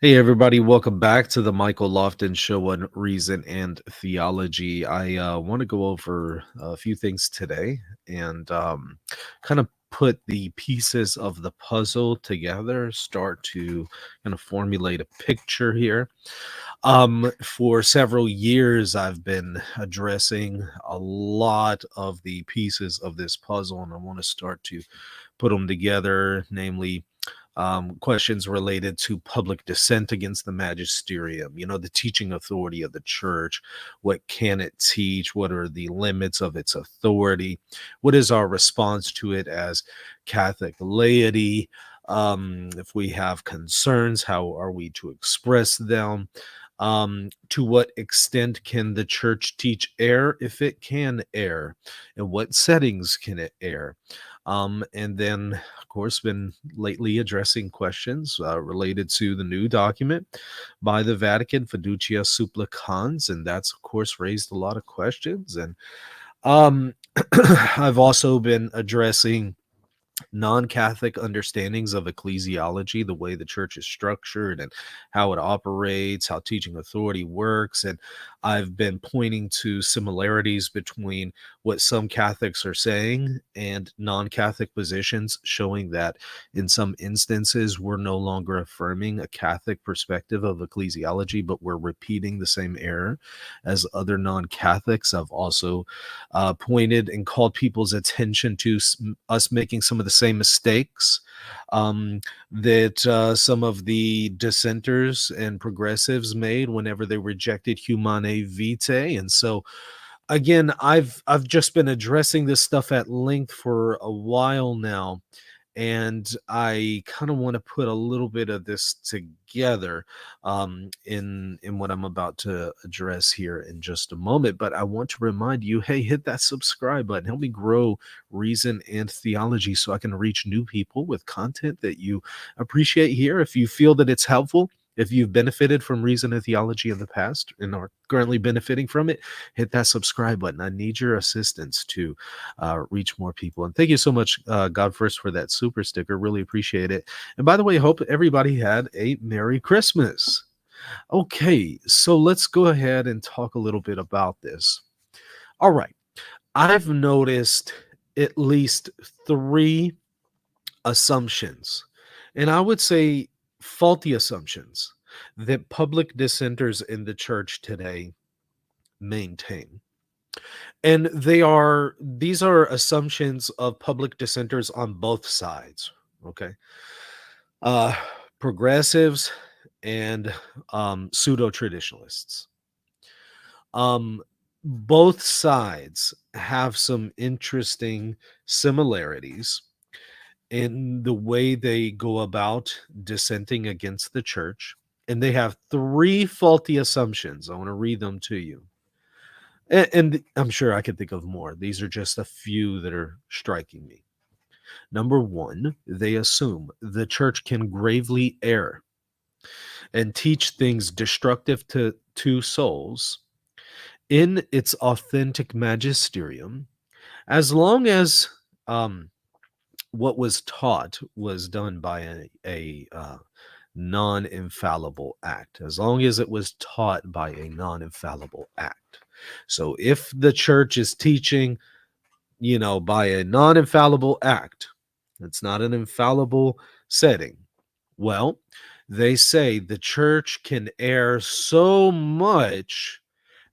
Hey, everybody, welcome back to the Michael Lofton Show on Reason and Theology. I want to go over a few things today and kind of put the pieces of the puzzle together, start to kind of formulate a picture here. For several years, I've been addressing a lot of the pieces of this puzzle, and I want to start to put them together, namely questions related to public dissent against the magisterium, the teaching authority of the church. What can it teach? What are the limits of its authority? What is our response to it as Catholic laity? If we have concerns, how are we to express them? To what extent can the church teach error if it can err? In what settings can it err? And then, of course, been lately addressing questions related to the new document by the Vatican, Fiducia Supplicans, and that's, of course, raised a lot of questions. And um, I've also been addressing non-Catholic understandings of ecclesiology, the way the church is structured and how it operates, how teaching authority works. And I've been pointing to similarities between what some Catholics are saying and non-Catholic positions, showing that in some instances we're no longer affirming a Catholic perspective of ecclesiology, but we're repeating the same error as other non-Catholics. I've also pointed and called people's attention to us making some of the same mistakes that some of the dissenters and progressives made whenever they rejected Humanae Vitae. And so, again, I've just been addressing this stuff at length for a while now, and I kind of want to put a little bit of this together in what I'm about to address here in just a moment. But I want to remind you, hey, hit that subscribe button. Help me grow Reason and Theology so I can reach new people with content that you appreciate here. If you feel that it's helpful, if you've benefited from Reason and Theology in the past and are currently benefiting from it, hit that subscribe button. I need your assistance to reach more people. And thank you so much, God First, for that super sticker. Really appreciate it. And by the way, hope everybody had a Merry Christmas. Okay, so let's go ahead and talk a little bit about this. All right, I've noticed at least three assumptions, and I would say faulty assumptions, that public dissenters in the church today maintain. And these are assumptions of public dissenters on both sides. Okay. Uh Progressives and pseudo traditionalists. Um both sides have some interesting similarities in the way they go about dissenting against the church. And they have three faulty assumptions. I want to read them to you. And I'm sure I could think of more. These are just a few that are striking me. Number one, they assume the church can gravely err and teach things destructive to souls in its authentic magisterium, as long as um, what was taught was done by a non-infallible act, as long as it was taught by a non-infallible act. So if the church is teaching, by a non-infallible act, it's not an infallible setting. Well, they say the church can err so much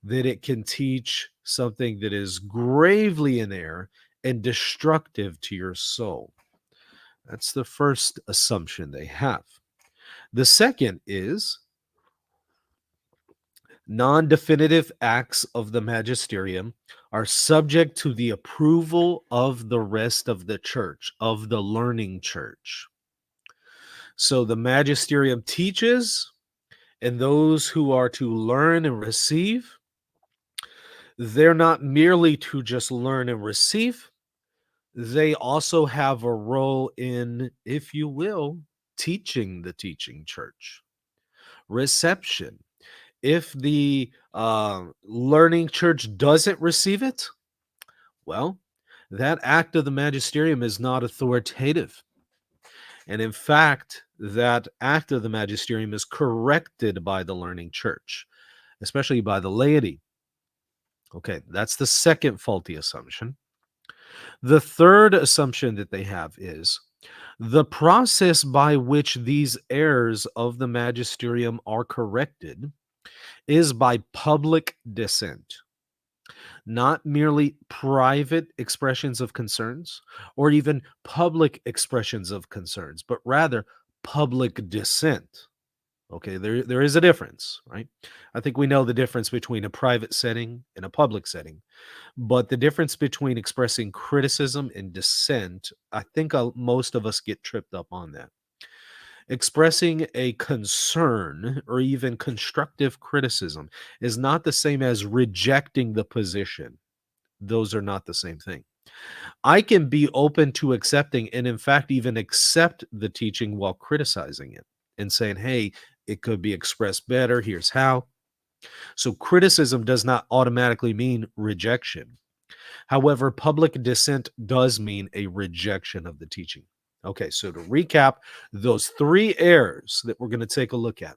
that it can teach something that is gravely in error and destructive to your soul. That's the first assumption they have. The second is non-definitive acts of the magisterium are subject to the approval of the rest of the church, of the learning church. So the magisterium teaches, and those who are to learn and receive, they're not merely to just learn and receive, they also have a role in, if you will, teaching the teaching church. Reception. If the learning church doesn't receive it, well, that act of the magisterium is not authoritative. And in fact, that act of the magisterium is corrected by the learning church, especially by the laity. Okay, that's the second faulty assumption. The third assumption that they have is the process by which these errors of the magisterium are corrected is by public dissent, not merely private expressions of concerns or even public expressions of concerns, but rather public dissent. Okay, there is a difference, right? I think we know the difference between a private setting and a public setting, but the difference between expressing criticism and dissent, I think most of us get tripped up on that. Expressing a concern or even constructive criticism is not the same as rejecting the position. Those are not the same thing. I can be open to accepting and, in fact, even accept the teaching while criticizing it and saying, hey, it could be expressed better. Here's how. So, criticism does not automatically mean rejection. However, public dissent does mean a rejection of the teaching. Okay, so to recap, those three errors that we're going to take a look at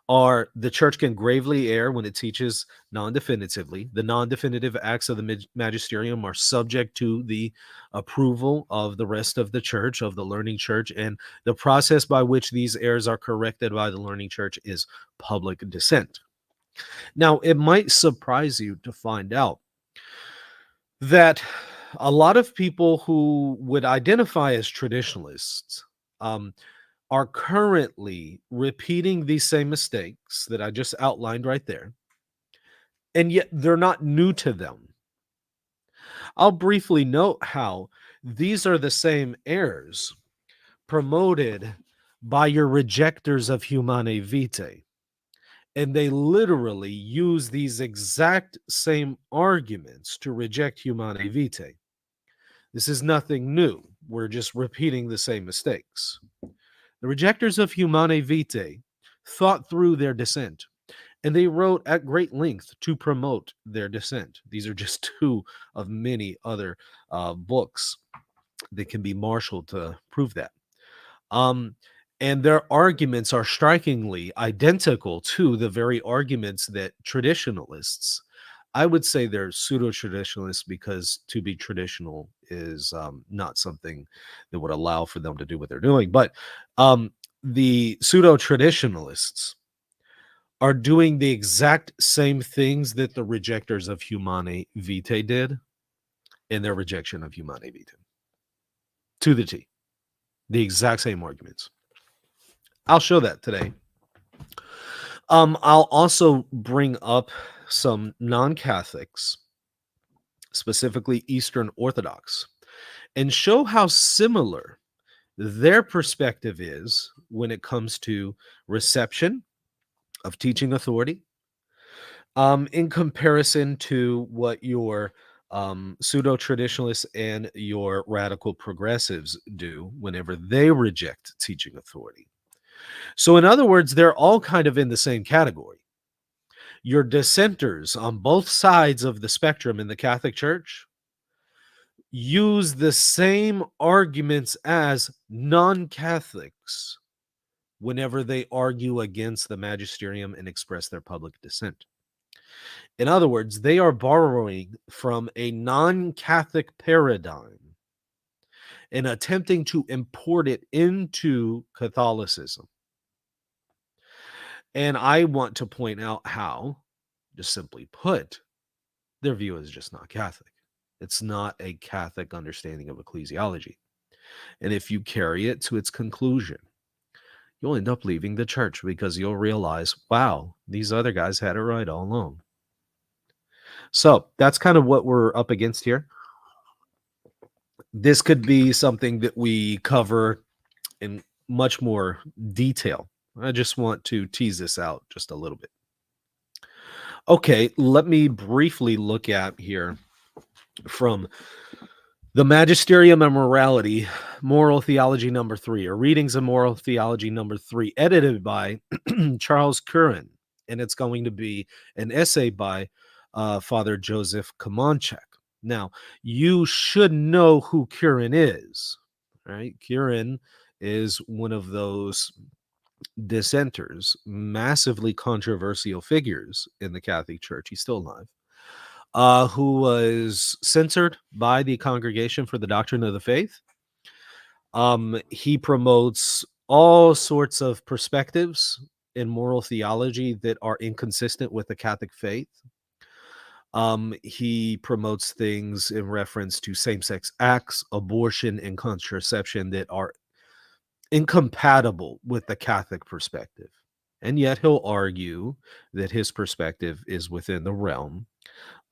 are the church can gravely err when it teaches non-definitively. The non-definitive acts of the magisterium are subject to the approval of the rest of the church, of the learning church, and the process by which these errors are corrected by the learning church is public dissent. Now, it might surprise you to find out that a lot of people who would identify as traditionalists are currently repeating these same mistakes that I just outlined right there, and yet they're not new to them. I'll briefly note how these are the same errors promoted by your rejectors of Humanae Vitae. And they literally use these exact same arguments to reject Humanae Vitae. This is nothing new. We're just repeating the same mistakes. The rejectors of Humanae Vitae thought through their dissent, and they wrote at great length to promote their dissent. These are just two of many other books that can be marshaled to prove that. And their arguments are strikingly identical to the very arguments that traditionalists, I would say they're pseudo-traditionalists because to be traditional is not something that would allow for them to do what they're doing. But the pseudo-traditionalists are doing the exact same things that the rejectors of Humanae Vitae did in their rejection of Humanae Vitae. To the T. The exact same arguments. I'll show that today. I'll also bring up some non-Catholics, specifically Eastern Orthodox, and show how similar their perspective is when it comes to reception of teaching authority, in comparison to what your pseudo-traditionalists and your radical progressives do whenever they reject teaching authority. So in other words, they're all kind of in the same category. Your dissenters on both sides of the spectrum in the Catholic Church use the same arguments as non-Catholics whenever they argue against the magisterium and express their public dissent. In other words, they are borrowing from a non-Catholic paradigm and attempting to import it into Catholicism. And I want to point out how, just simply put, their view is just not Catholic. It's not a Catholic understanding of ecclesiology. And if you carry it to its conclusion, you'll end up leaving the church because you'll realize, wow, these other guys had it right all along. So that's kind of what we're up against here. This could be something that we cover in much more detail. I just want to tease this out just a little bit. Okay, let me briefly look at here from the Magisterium and Morality, Moral Theology number 3, or Readings of Moral Theology number 3, edited by Charles Curran, and it's going to be an essay by Father Joseph Kamonchek. Now, you should know who Curran is, right? Curran is one of those dissenters, massively controversial figures in the Catholic Church. He's still alive. Who was censored by the Congregation for the Doctrine of the Faith. He promotes all sorts of perspectives in moral theology that are inconsistent with the Catholic faith. He promotes things in reference to same-sex acts, abortion, and contraception that are incompatible with the Catholic perspective. And yet he'll argue that his perspective is within the realm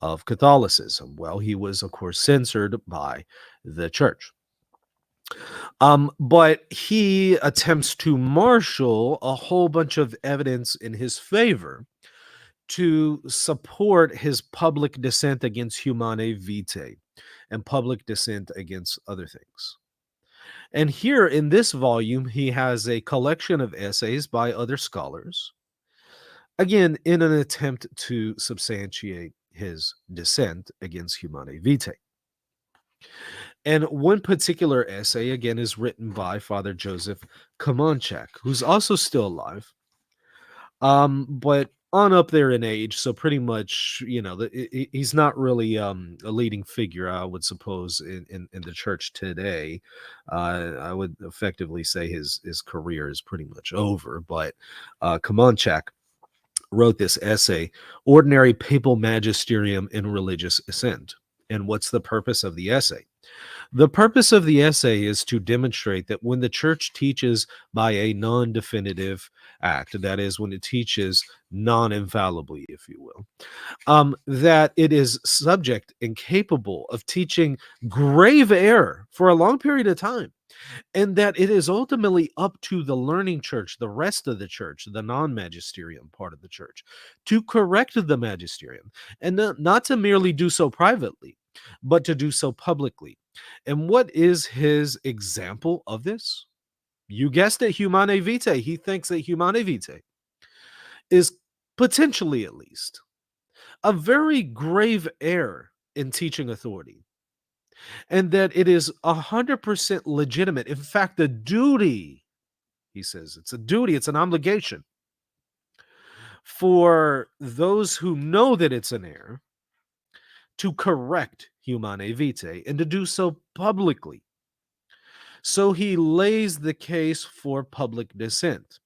of Catholicism. Well, he was, of course, censored by the church. But he attempts to marshal a whole bunch of evidence in his favor to support his public dissent against Humanae Vitae and public dissent against other things. And here in this volume, he has a collection of essays by other scholars, again, in an attempt to substantiate his dissent against Humanae Vitae. And one particular essay, again, is written by Father Joseph Kamonchak, who's also still alive, but on up there in age, so pretty much, he's not really a leading figure, I would suppose, in the church today. I would effectively say his career is pretty much over, but Kamonchak wrote this essay, Ordinary Papal Magisterium in Religious Assent. And what's the purpose of the essay? The purpose of the essay is to demonstrate that when the church teaches by a non-definitive act, that is, when it teaches non-infallibly, if you will, that it is subject and capable of teaching grave error for a long period of time, and that it is ultimately up to the learning church, the rest of the church, the non-magisterium part of the church, to correct the magisterium, and not to merely do so privately, but to do so publicly. And what is his example of this? You guessed it, Humanae Vitae. He thinks that Humanae Vitae is potentially, at least, a very grave error in teaching authority, and that it is 100% legitimate. In fact, the duty, he says, it's a duty, it's an obligation for those who know that it's an error to correct Humanae Vitae and to do so publicly. So he lays the case for public dissent.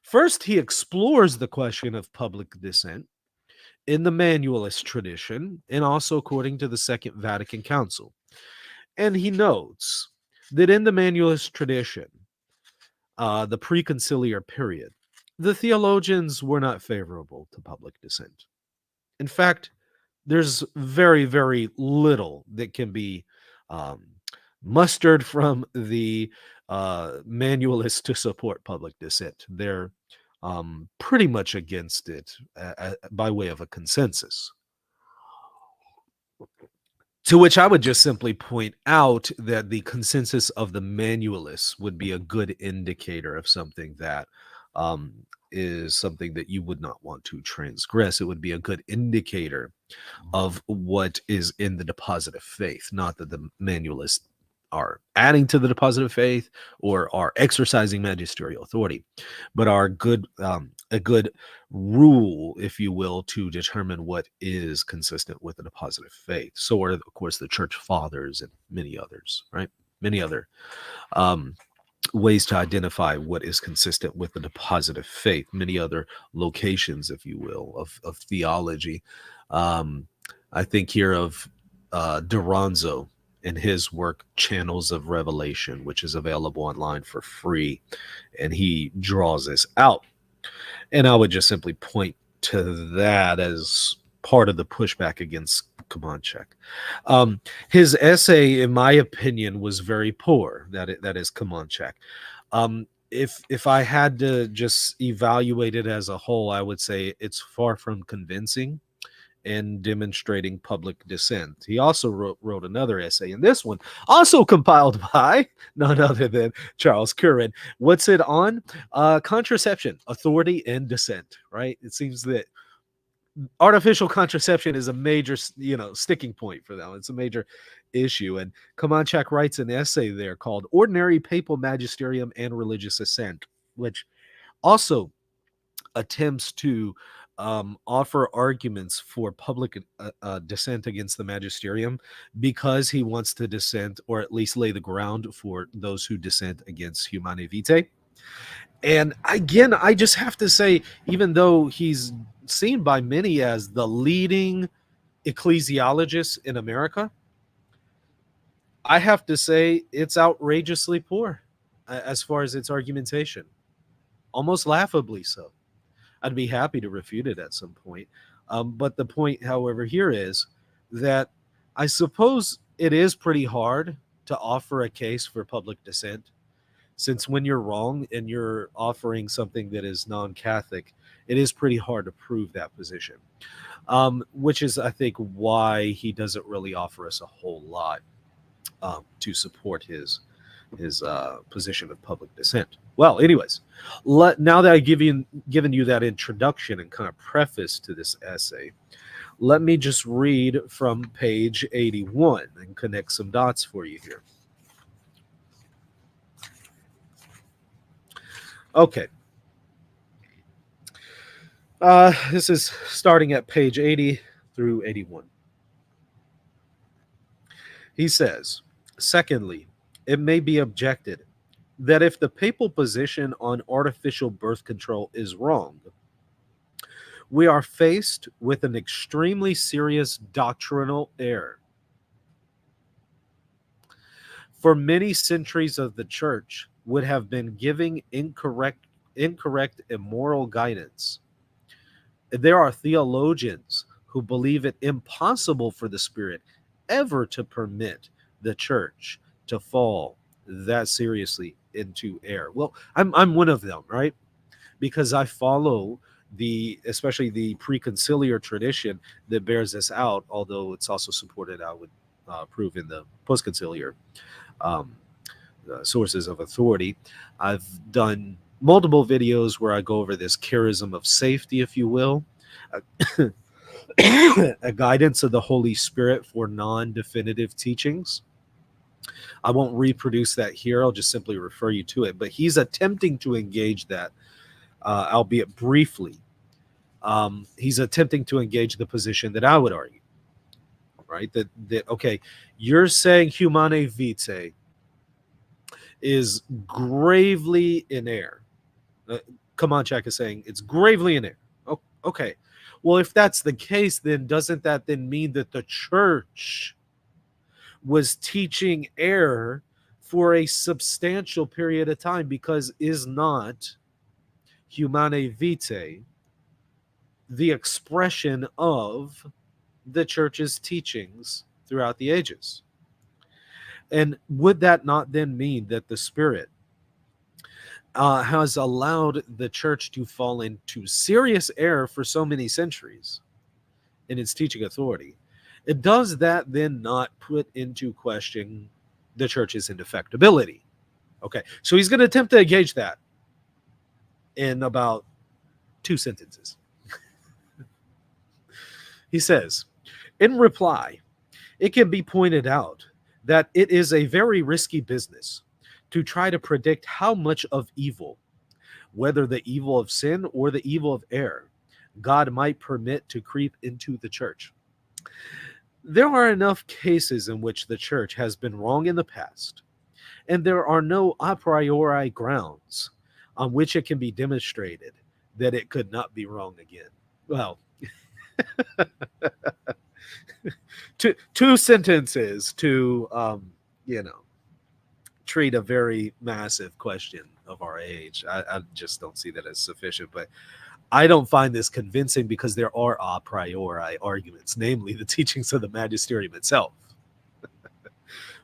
First, he explores the question of public dissent in the manualist tradition and also according to the Second Vatican Council. And he notes that in the manualist tradition, the preconciliar period, the theologians were not favorable to public dissent. In fact, there's very, very little that can be mustered from the manualists to support public dissent. They're pretty much against it by way of a consensus. To which I would just simply point out that the consensus of the manualists would be a good indicator of something that is something that you would not want to transgress. It would be a good indicator of what is in the deposit of faith, not that the manualists are adding to the deposit of faith or are exercising magisterial authority, but are good a good rule, if you will, to determine what is consistent with the deposit of faith. So are, of course, the church fathers and many others, right? Many other ways to identify what is consistent with the deposit of faith, many other locations, if you will, of theology. I think here of Duranzo in his work, Channels of Revelation, which is available online for free. And he draws this out. And I would just simply point to that as part of the pushback against Kamonchak. His essay, in my opinion, was very poor. That is Kamonchak. If I had to just evaluate it as a whole, I would say it's far from convincing and demonstrating public dissent. He also wrote another essay, and this one also compiled by none other than Charles Curran. What's it on? Contraception, authority, and dissent, right? It seems that artificial contraception is a major, sticking point for them. It's a major issue. And Kamanchak writes an essay there called Ordinary Papal Magisterium and Religious Assent, which also attempts to offer arguments for public dissent against the magisterium, because he wants to dissent, or at least lay the ground for those who dissent against Humane Vitae. And again, I just have to say, even though he's seen by many as the leading ecclesiologist in America, I have to say it's outrageously poor as far as its argumentation, almost laughably so. I'd be happy to refute it at some point. But the point, however, here is that I suppose it is pretty hard to offer a case for public dissent, since when you're wrong and you're offering something that is non-Catholic, it is pretty hard to prove that position, which is, I think, why he doesn't really offer us a whole lot to support his position of public dissent. Well, anyways, now that I've given you that introduction and kind of preface to this essay, let me just read from page 81 and connect some dots for you here. Okay. This is starting at page 80 through 81. He says, secondly, it may be objected that if the papal position on artificial birth control is wrong, we are faced with an extremely serious doctrinal error. For many centuries of the church would have been giving incorrect immoral guidance. There are theologians who believe it impossible for the Spirit ever to permit the church to fall that seriously into error. Well, I'm one of them, right? Because I follow especially the preconciliar tradition that bears this out, although it's also supported, I would prove, in the postconciliar sources of authority. I've done multiple videos where I go over this charism of safety, if you will, a guidance of the Holy Spirit for non-definitive teachings. I won't reproduce that here. I'll just simply refer you to it. But he's attempting to engage that, albeit briefly. He's attempting to engage the position that I would argue, right? That okay, you're saying Humane Vitae is gravely in error. Kamanchak is saying it's gravely in error. Oh, okay. Well, if that's the case, then doesn't that then mean that the church was teaching error for a substantial period of time? Because is not Humane Vitae the expression of the church's teachings throughout the ages? And would that not then mean that the Spirit has allowed the church to fall into serious error for so many centuries in its teaching authority? It does that then not put into question the church's indefectibility? Okay, so he's going to attempt to engage that in about 2 sentences. He says, in reply, it can be pointed out that it is a very risky business to try to predict how much of evil, whether the evil of sin or the evil of error, God might permit to creep into the church. There are enough cases in which the church has been wrong in the past, and there are no a priori grounds on which it can be demonstrated that it could not be wrong again. Well, two sentences to treat a very massive question of our age. I just don't see that as sufficient, but I don't find this convincing because there are a priori arguments, namely the teachings of the magisterium itself,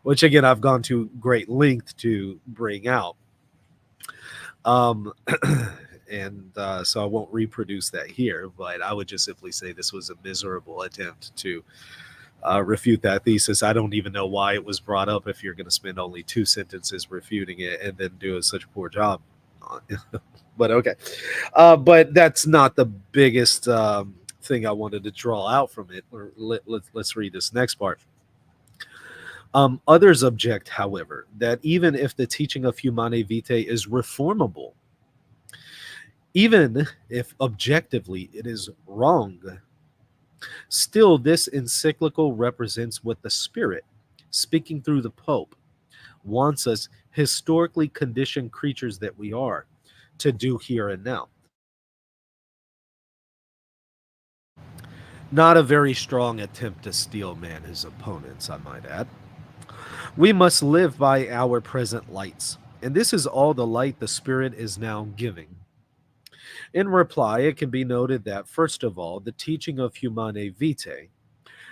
which again I've gone to great length to bring out. And so I won't reproduce that here, but I would just simply say this was a miserable attempt to refute that thesis. I don't even know why it was brought up if you're going to spend only 2 sentences refuting it and then do such a poor job. But okay. But that's not the biggest thing I wanted to draw out from it. Or let's read this next part. Others object, however, that even if the teaching of Humane Vitae is reformable, even if objectively it is wrong, still this encyclical represents what the Spirit, speaking through the Pope, wants us, historically conditioned creatures that we are, to do here and now. Not a very strong attempt to steel man his opponents, I might add. We must live by our present lights, and this is all the light the Spirit is now giving. In reply, it can be noted that, first of all, the teaching of Humane Vitae,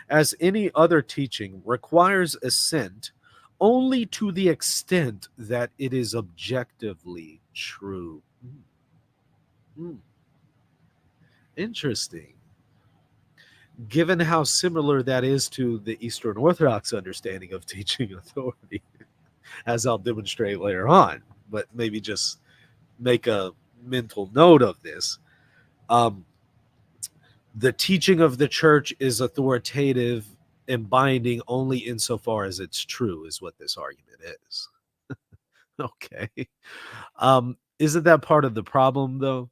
as any other teaching, requires assent only to the extent that it is objectively true. Hmm. Interesting. Given how similar that is to the Eastern Orthodox understanding of teaching authority, as I'll demonstrate later on, but maybe just make a mental note of this. Um, the teaching of the church is authoritative and binding only insofar as it's true, is what this argument is. Okay. Isn't that part of the problem, though?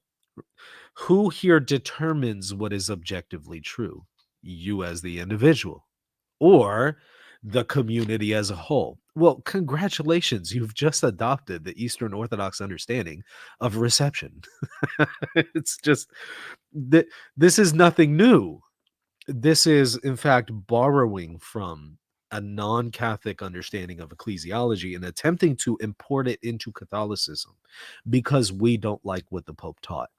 Who here determines what is objectively true? You as the individual, or the community as a whole? Well, congratulations, you've just adopted the Eastern Orthodox understanding of reception. It's just that this is nothing new. This is, in fact, borrowing from a non-Catholic understanding of ecclesiology and attempting to import it into Catholicism because we don't like what the Pope taught,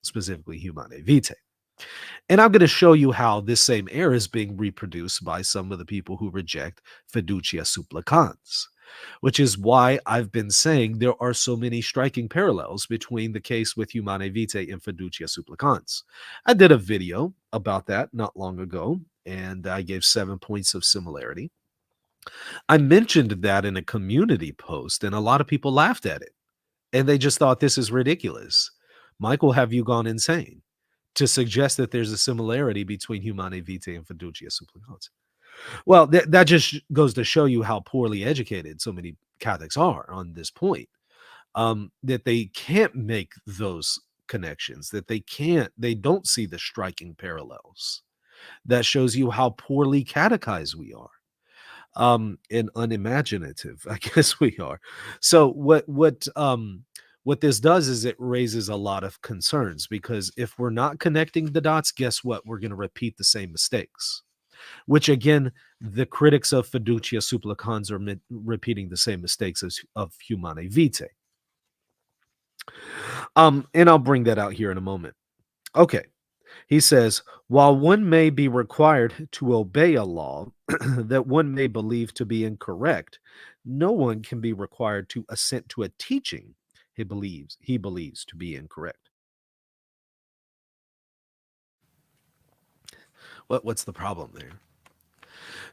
specifically Humane Vitae. And I'm going to show you how this same error is being reproduced by some of the people who reject fiducia supplicans, which is why I've been saying there are so many striking parallels between the case with Humane Vitae and fiducia supplicans. I did a video about that not long ago, and I gave 7 points of similarity. I mentioned that in a community post, and a lot of people laughed at it, and they just thought this is ridiculous. Michael, have you gone insane to suggest that there's a similarity between Humane Vitae and fiducia supplicans? Well, that just goes to show you how poorly educated so many Catholics are on this point. That they can't make those connections, that they don't see the striking parallels. That shows you how poorly catechized we are, and unimaginative, I guess we are. So what this does is it raises a lot of concerns, because if we're not connecting the dots, guess what? We're going to repeat the same mistakes, which again, the critics of fiducia supplicans are repeating the same mistakes as of Humane Vitae. And I'll bring that out here in a moment. Okay. He says, while one may be required to obey a law that one may believe to be incorrect, no one can be required to assent to a teaching he believes to be incorrect. What's the problem there?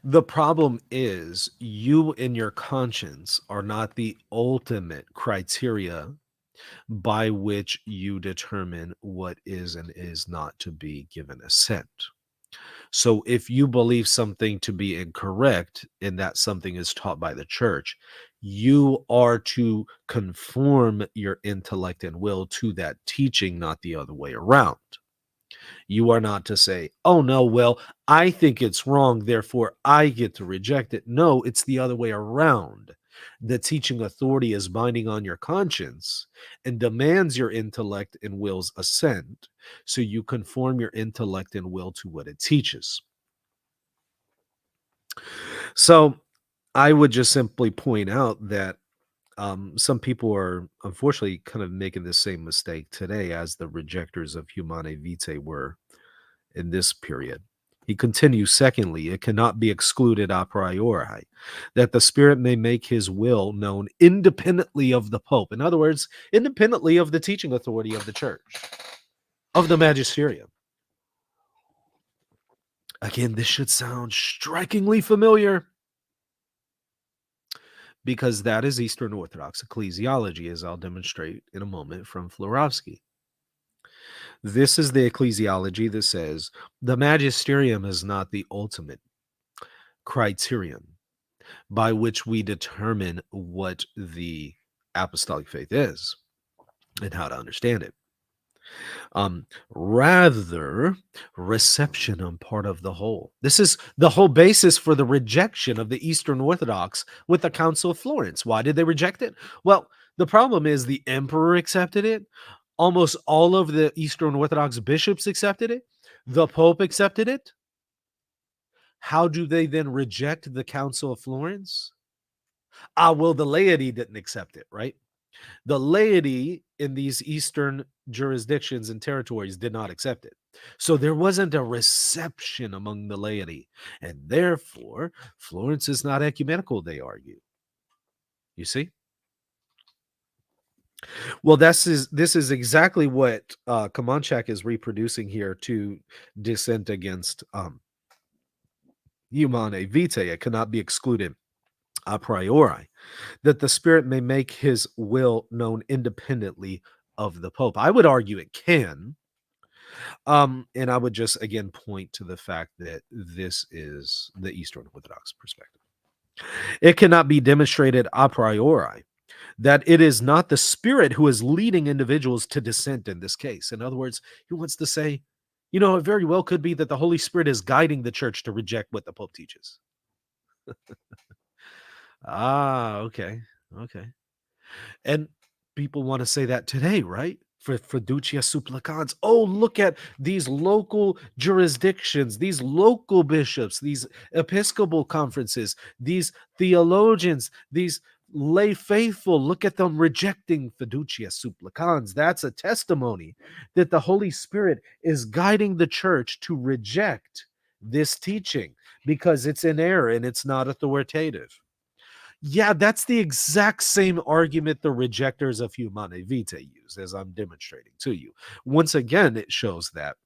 The problem is you and your conscience are not the ultimate criteria by which you determine what is and is not to be given assent. So if you believe something to be incorrect and that something is taught by the church, you are to conform your intellect and will to that teaching, not the other way around. You are not to say, oh, no, well, I think it's wrong, therefore I get to reject it. No, it's the other way around. The teaching authority is binding on your conscience and demands your intellect and will's assent. So you conform your intellect and will to what it teaches. So I would just simply point out that some people are unfortunately kind of making the same mistake today as the rejectors of Humane Vitae were in this period. He continues, secondly, it cannot be excluded a priori that the Spirit may make his will known independently of the Pope. In other words, independently of the teaching authority of the church, of the magisterium. Again, this should sound strikingly familiar, because that is Eastern Orthodox ecclesiology, as I'll demonstrate in a moment from Florovsky. This is the ecclesiology that says the magisterium is not the ultimate criterion by which we determine what the apostolic faith is and how to understand it. Rather, reception on part of the whole. This is the whole basis for the rejection of the Eastern Orthodox with the Council of Florence. Why did they reject it? Well, the problem is the emperor accepted it. Almost all of the Eastern Orthodox bishops accepted it. The Pope accepted it. How do they then reject the Council of Florence? Well, the laity didn't accept it, right? The laity in these Eastern jurisdictions and territories did not accept it. So there wasn't a reception among the laity. And therefore, Florence is not ecumenical, they argue. You see? Well, this is exactly what Kamanchak is reproducing here to dissent against Humane Vitae. It cannot be excluded a priori, that the Spirit may make his will known independently of the Pope. I would argue it can. And I would just again point to the fact that this is the Eastern Orthodox perspective. It cannot be demonstrated a priori that it is not the Spirit who is leading individuals to dissent in this case. In other words, he wants to say, you know, it very well could be that the Holy Spirit is guiding the church to reject what the Pope teaches. Okay. Okay. And people want to say that today, right? For fiducia supplicans. Oh, look at these local jurisdictions, these local bishops, these episcopal conferences, these theologians, these lay faithful. Look at them rejecting fiducia supplicans. That's a testimony that the Holy Spirit is guiding the church to reject this teaching because it's in error and it's not authoritative. Yeah, that's the exact same argument the rejectors of Humane Vitae use, as I'm demonstrating to you. Once again, it shows that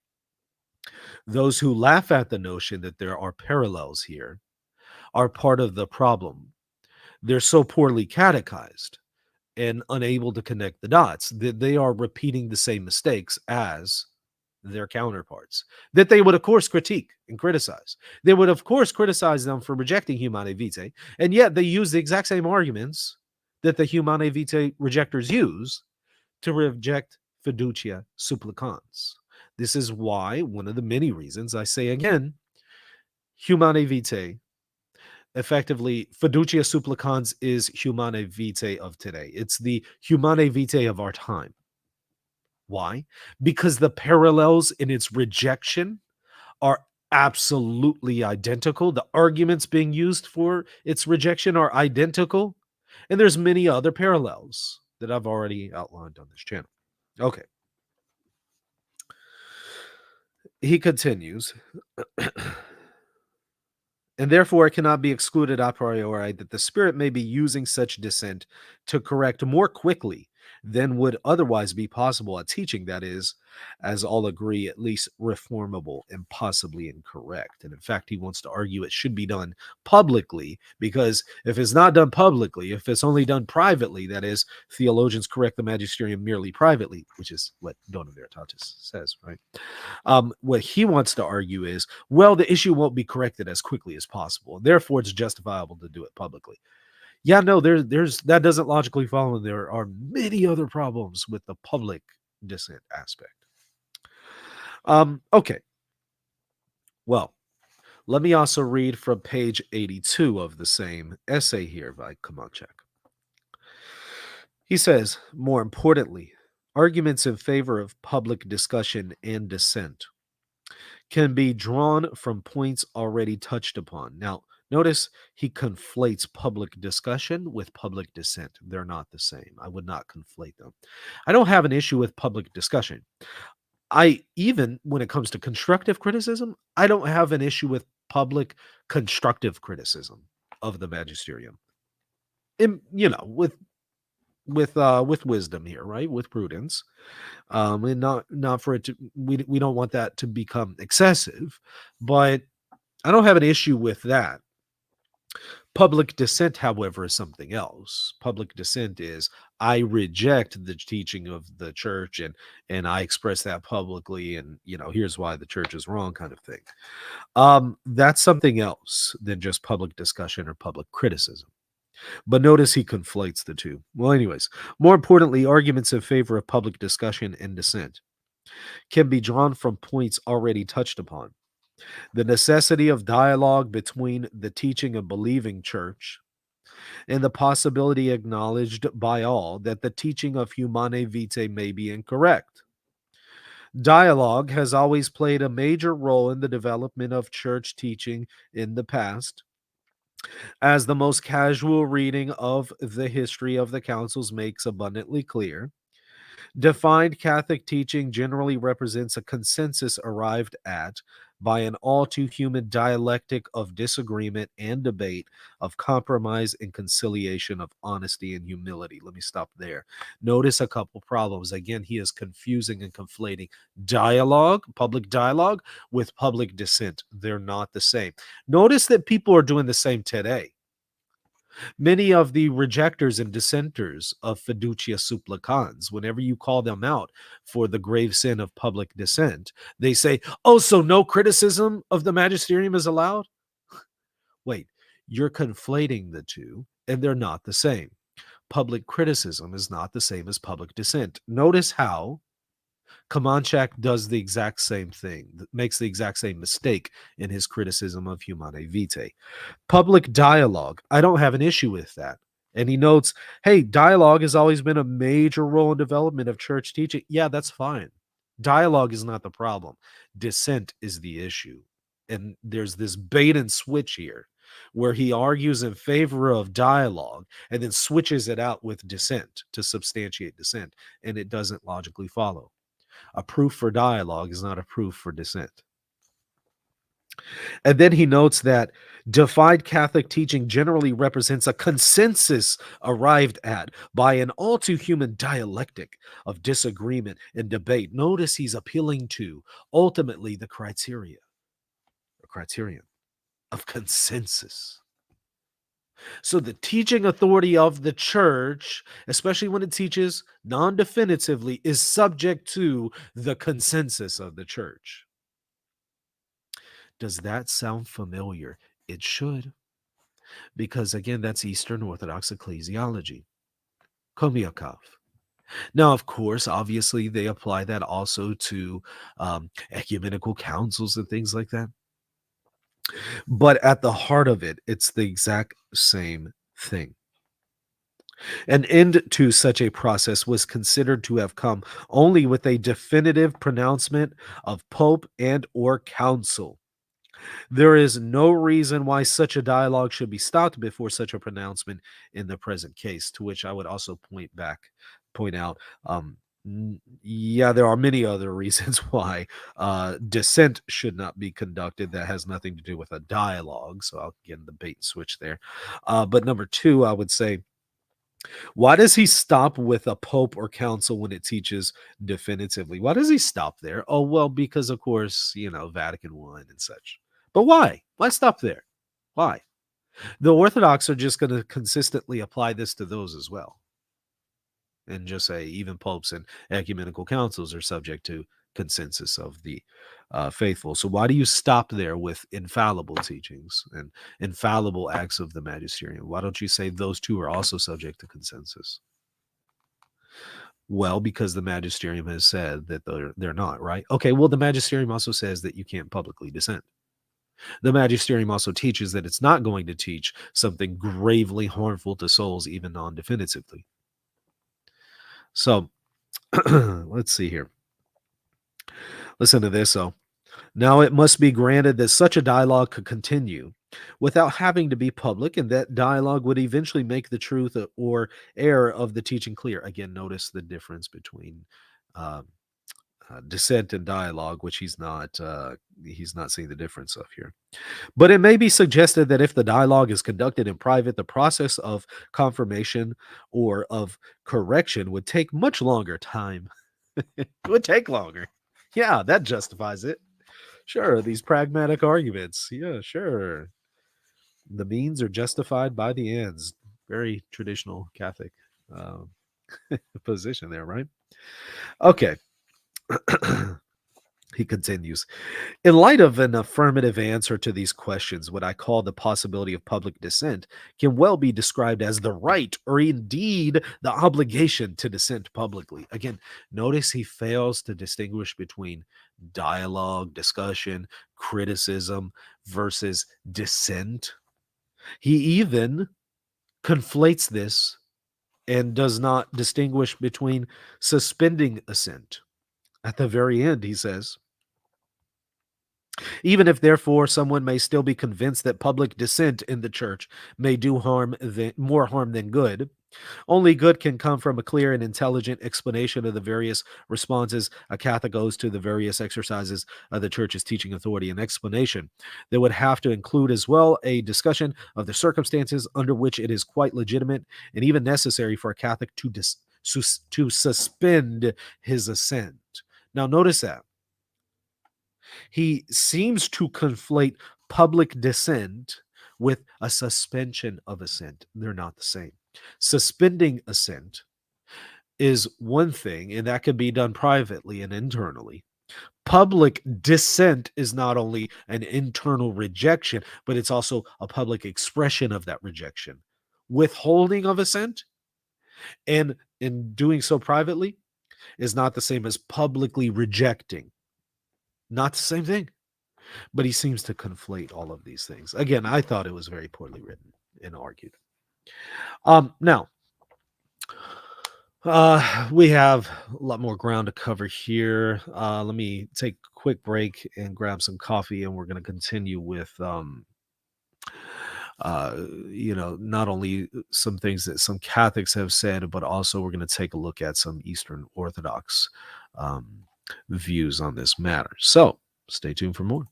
those who laugh at the notion that there are parallels here are part of the problem. They're so poorly catechized and unable to connect the dots that they are repeating the same mistakes as their counterparts that they would of course critique and criticize. They would of course criticize them for rejecting Humane Vitae, and yet they use the exact same arguments that the Humane Vitae rejectors use to reject fiducia supplicans. This is why, one of the many reasons I say again, Humane Vitae, effectively fiducia supplicans, is Humane Vitae of today. It's the Humane Vitae of our time. Why? Because the parallels in its rejection are absolutely identical. The arguments being used for its rejection are identical. And there's many other parallels that I've already outlined on this channel. Okay. He continues. And therefore, it cannot be excluded a priori that the Spirit may be using such dissent to correct more quickly than would otherwise be possible a teaching that is, as all agree, at least reformable and possibly incorrect. And in fact, he wants to argue it should be done publicly, because if it's not done publicly, if it's only done privately, that is, theologians correct the magisterium merely privately, which is what Dona Veritatis says, right? What he wants to argue is, well, the issue won't be corrected as quickly as possible, and therefore it's justifiable to do it publicly. Yeah, no, there's that doesn't logically follow. And there are many other problems with the public dissent aspect. Okay. Well, let me also read from page 82 of the same essay here by Kamanchak. He says, more importantly, arguments in favor of public discussion and dissent can be drawn from points already touched upon. Now, notice he conflates public discussion with public dissent. They're not the same. I would not conflate them. I don't have an issue with public discussion. Even when it comes to constructive criticism, I don't have an issue with public constructive criticism of the magisterium. With wisdom here, right? With prudence. And not for it to, we don't want that to become excessive, but I don't have an issue with that. Public dissent, however, is something else. Public dissent is I reject the teaching of the church and I express that publicly, and here's why the church is wrong, kind of thing. That's something else than just public discussion or public criticism. But notice he conflates the two. Well, anyways, more importantly, arguments in favor of public discussion and dissent can be drawn from points already touched upon. The necessity of dialogue between the teaching and believing church, and the possibility acknowledged by all that the teaching of Humane Vitae may be incorrect. Dialogue has always played a major role in the development of church teaching in the past, as the most casual reading of the history of the councils makes abundantly clear. Defined Catholic teaching generally represents a consensus arrived at by an all too human dialectic of disagreement and debate, of compromise and conciliation, of honesty and humility. Let me stop there. Notice a couple problems. Again, he is confusing and conflating dialogue, public dialogue, with public dissent. They're not the same. Notice that people are doing the same today. Many of the rejectors and dissenters of fiducia supplicans, whenever you call them out for the grave sin of public dissent, they say, oh, so no criticism of the magisterium is allowed? Wait, you're conflating the two, and they're not the same. Public criticism is not the same as public dissent. Notice how Kamanchak does the exact same thing, makes the exact same mistake in his criticism of Humane Vitae. Public dialogue, I don't have an issue with that. And he notes, hey, dialogue has always been a major role in development of church teaching. Yeah, that's fine. Dialogue is not the problem. Dissent is the issue. And there's this bait and switch here where he argues in favor of dialogue and then switches it out with dissent to substantiate dissent. And it doesn't logically follow. A proof for dialogue is not a proof for dissent. And then he notes that defined Catholic teaching generally represents a consensus arrived at by an all too human dialectic of disagreement and debate. Notice he's appealing to ultimately the criterion of consensus. So the teaching authority of the church, especially when it teaches non-definitively, is subject to the consensus of the church. Does that sound familiar? It should, because again, that's Eastern Orthodox ecclesiology. Komiakov. Now, of course, obviously, they apply that also to ecumenical councils and things like that. But at the heart of it, it's the exact same thing. An end to such a process was considered to have come only with a definitive pronouncement of pope and or council. There is no reason why such a dialogue should be stopped before such a pronouncement in the present case, to which I would also point out, yeah, there are many other reasons why dissent should not be conducted that has nothing to do with a dialogue. So I'll get the bait and switch there. But number two, I would say, why does he stop with a pope or council when it teaches definitively? Why does he stop there? Oh, well, because of course, Vatican I and such. But why? Why stop there? Why? The Orthodox are just going to consistently apply this to those as well. And just say even popes and ecumenical councils are subject to consensus of the faithful. So why do you stop there with infallible teachings and infallible acts of the magisterium? Why don't you say those two are also subject to consensus? Well, because the magisterium has said that they're not, right? Okay, well, the magisterium also says that you can't publicly dissent. The magisterium also teaches that it's not going to teach something gravely harmful to souls, even non-definitively. So let's see here. Listen to this, though. Now it must be granted that such a dialogue could continue without having to be public, and that dialogue would eventually make the truth or error of the teaching clear. Again, notice the difference between dissent and dialogue, which he's not seeing the difference of here. But it may be suggested that if the dialogue is conducted in private, the process of confirmation or of correction would take much longer time. It would take longer. Yeah, that justifies it. Sure, these pragmatic arguments. Yeah, sure. The means are justified by the ends. Very traditional Catholic uh, position there, right? Okay. He continues. In light of an affirmative answer to these questions, what I call the possibility of public dissent can well be described as the right or indeed the obligation to dissent publicly. Again, notice he fails to distinguish between dialogue, discussion, criticism versus dissent. He even conflates this and does not distinguish between suspending assent. At the very end, he says, even if, therefore, someone may still be convinced that public dissent in the church may do more harm than good, only good can come from a clear and intelligent explanation of the various responses a Catholic owes to the various exercises of the church's teaching authority. An explanation that would have to include as well a discussion of the circumstances under which it is quite legitimate and even necessary for a Catholic to suspend his assent. Now, notice that he seems to conflate public dissent with a suspension of assent. They're not the same. Suspending assent is one thing, and that can be done privately and internally. Public dissent is not only an internal rejection, but it's also a public expression of that rejection. Withholding of assent and in doing so privately is not the same as publicly rejecting. Not the same thing. But he seems to conflate all of these things. Again, I thought it was very poorly written and argued. Now, we have a lot more ground to cover here. Let me take a quick break and grab some coffee, and we're going to continue with, not only some things that some Catholics have said, but also we're going to take a look at some Eastern Orthodox views on this matter. So stay tuned for more.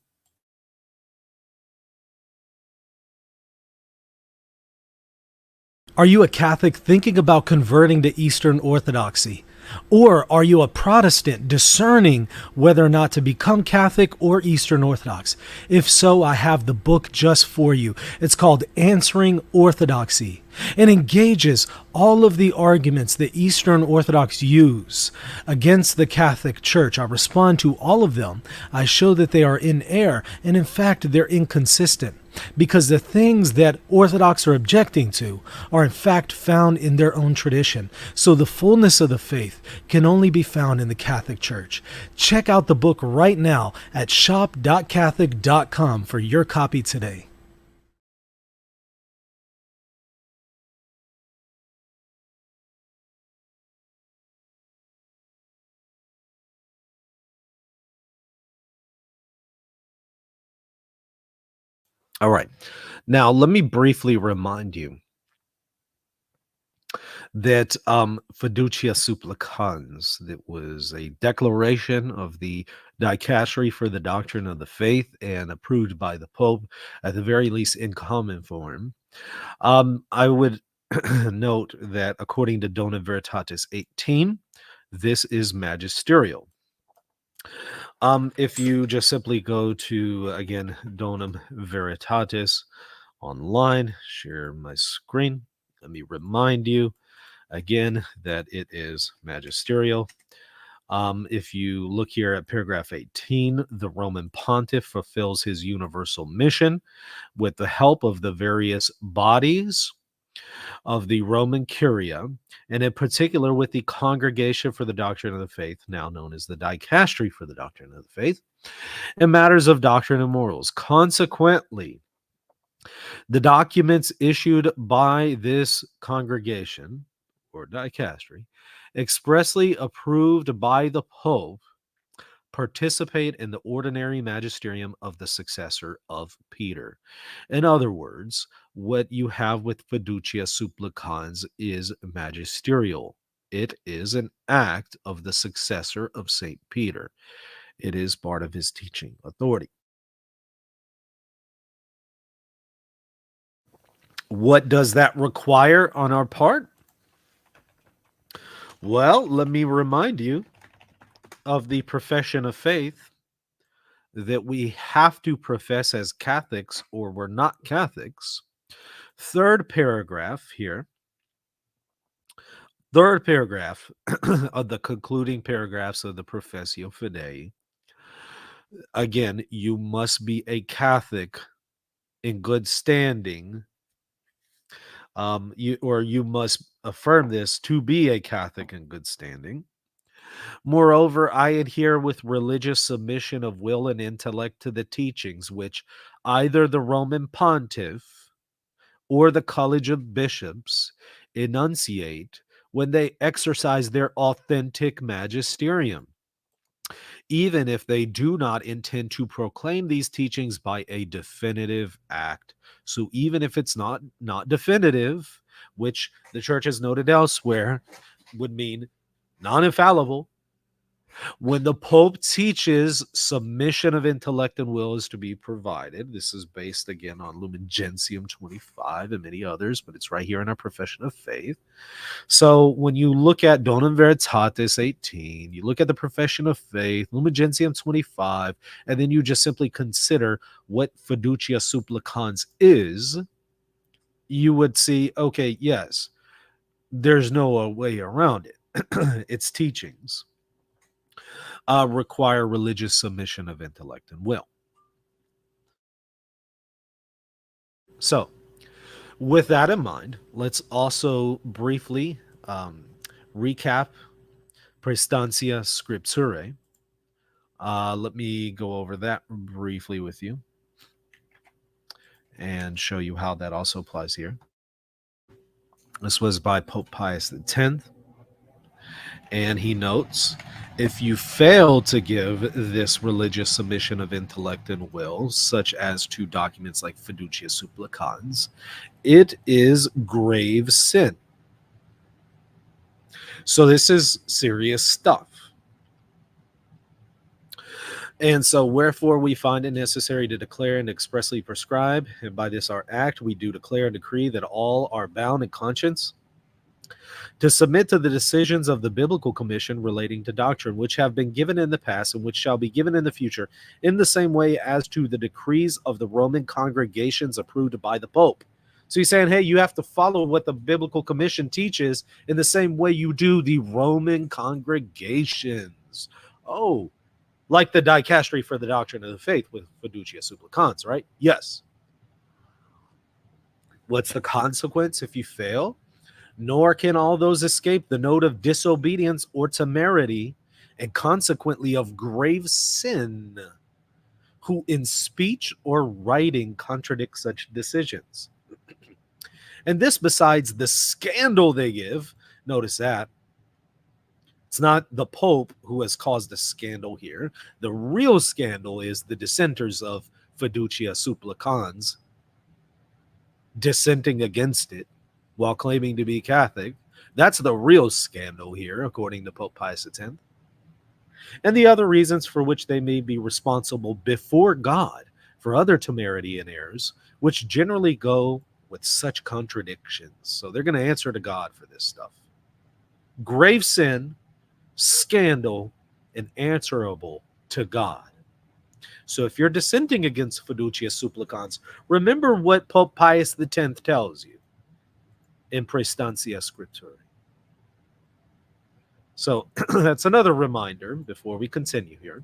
Are you a Catholic thinking about converting to Eastern Orthodoxy? Or are you a Protestant discerning whether or not to become Catholic or Eastern Orthodox? If so, I have the book just for you. It's called Answering Orthodoxy. It engages all of the arguments that Eastern Orthodox use against the Catholic Church. I respond to all of them. I show that they are in error, and in fact, they're inconsistent, because the things that Orthodox are objecting to are in fact found in their own tradition. So the fullness of the faith can only be found in the Catholic Church. Check out the book right now at shop.catholic.com for your copy today. All right. Now, let me briefly remind you that Fiducia Supplicans, that was a declaration of the Dicastery for the Doctrine of the Faith and approved by the Pope, at the very least in common form. I would note that according to Dona Veritatis 18, this is magisterial. If you just simply go to, again, Donum Veritatis online, share my screen, let me remind you again that it is magisterial. If you look here at paragraph 18, the Roman pontiff fulfills his universal mission with the help of the various bodies of the Roman Curia, and in particular with the Congregation for the Doctrine of the Faith, now known as the Dicastery for the Doctrine of the Faith, in matters of doctrine and morals. Consequently, the documents issued by this congregation, or dicastery, expressly approved by the Pope, participate in the ordinary magisterium of the successor of Peter. In other words, what you have with Fiducia Supplicans is magisterial. It is an act of the successor of St. Peter. It is part of his teaching authority. What does that require on our part? Well, let me remind you of the profession of faith that we have to profess as Catholics, or we're not Catholics, Third paragraph here. Third paragraph of the concluding paragraphs of the Professio Fidei. Again, you must be a Catholic in good standing. You must affirm this to be a Catholic in good standing. Moreover, I adhere with religious submission of will and intellect to the teachings which either the Roman pontiff or the College of Bishops enunciate when they exercise their authentic magisterium, even if they do not intend to proclaim these teachings by a definitive act. So even if it's not definitive, which the church has noted elsewhere would mean non-infallible, when the Pope teaches submission of intellect and will is to be provided, this is based again on Lumen Gentium 25 and many others, but it's right here in our profession of faith. So when you look at Donum Veritatis 18, you look at the profession of faith, Lumen Gentium 25, and then you just simply consider what Fiducia Supplicans is, you would see, okay, yes, there's no way around it. Its teachings require religious submission of intellect and will. So, with that in mind, let's also briefly recap Praestancia Scripturae. Let me go over that briefly with you and show you how that also applies here. This was by Pope Pius X, and he notes, if you fail to give this religious submission of intellect and will, such as to documents like Fiducia Supplicans, it is grave sin. So this is serious stuff. And so wherefore we find it necessary to declare and expressly prescribe, and by this our act, we do declare and decree that all are bound in conscience to submit to the decisions of the Biblical Commission relating to doctrine, which have been given in the past and which shall be given in the future, in the same way as to the decrees of the Roman congregations approved by the Pope. So he's saying, hey, you have to follow what the Biblical Commission teaches in the same way you do the Roman congregations. Oh, like the dicastery for the doctrine of the faith with Fiducia Supplicans, right? Yes. What's the consequence if you fail? Nor can all those escape the note of disobedience or temerity, and consequently of grave sin, who in speech or writing contradict such decisions. And this besides the scandal they give. Notice that. It's not the Pope who has caused the scandal here. The real scandal is the dissenters of Fiducia Supplicans dissenting against it while claiming to be Catholic. That's the real scandal here, according to Pope Pius X. And the other reasons for which they may be responsible before God for other temerity and errors, which generally go with such contradictions. So they're going to answer to God for this stuff. Grave sin, scandal, and answerable to God. So if you're dissenting against Fiducia Supplicans, remember what Pope Pius X tells you in Praestancia Scripturae. So that's another reminder before we continue here.